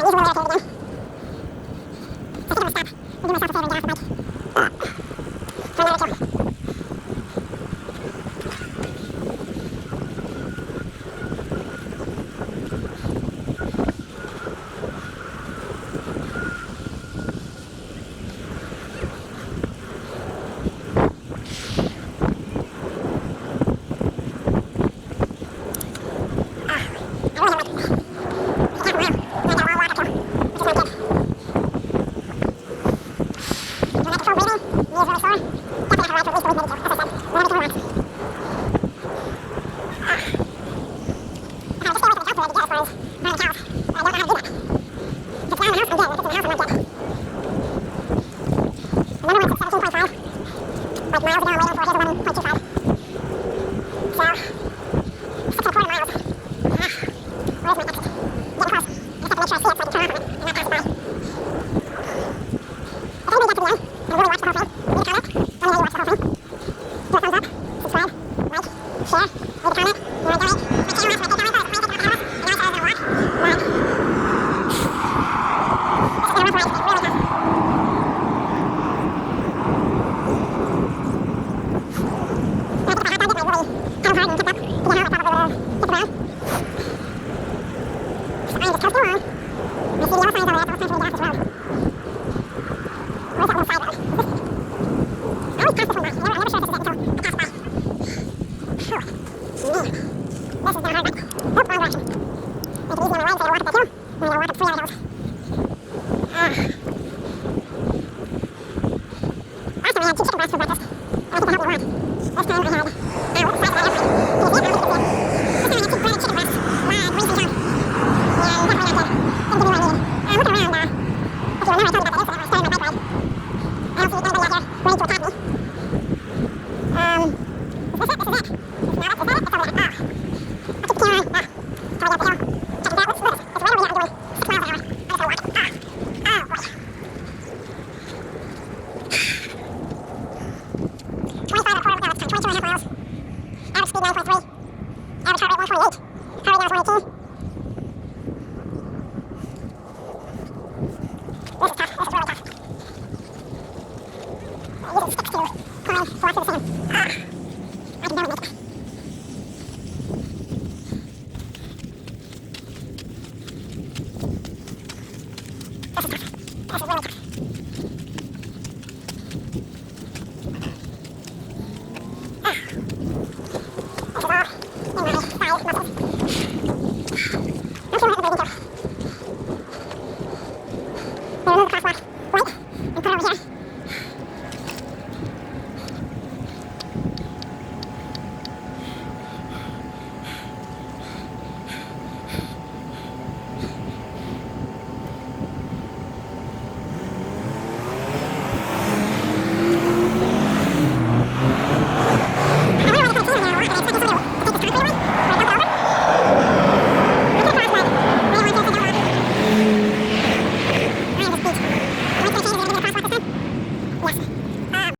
That's really tough.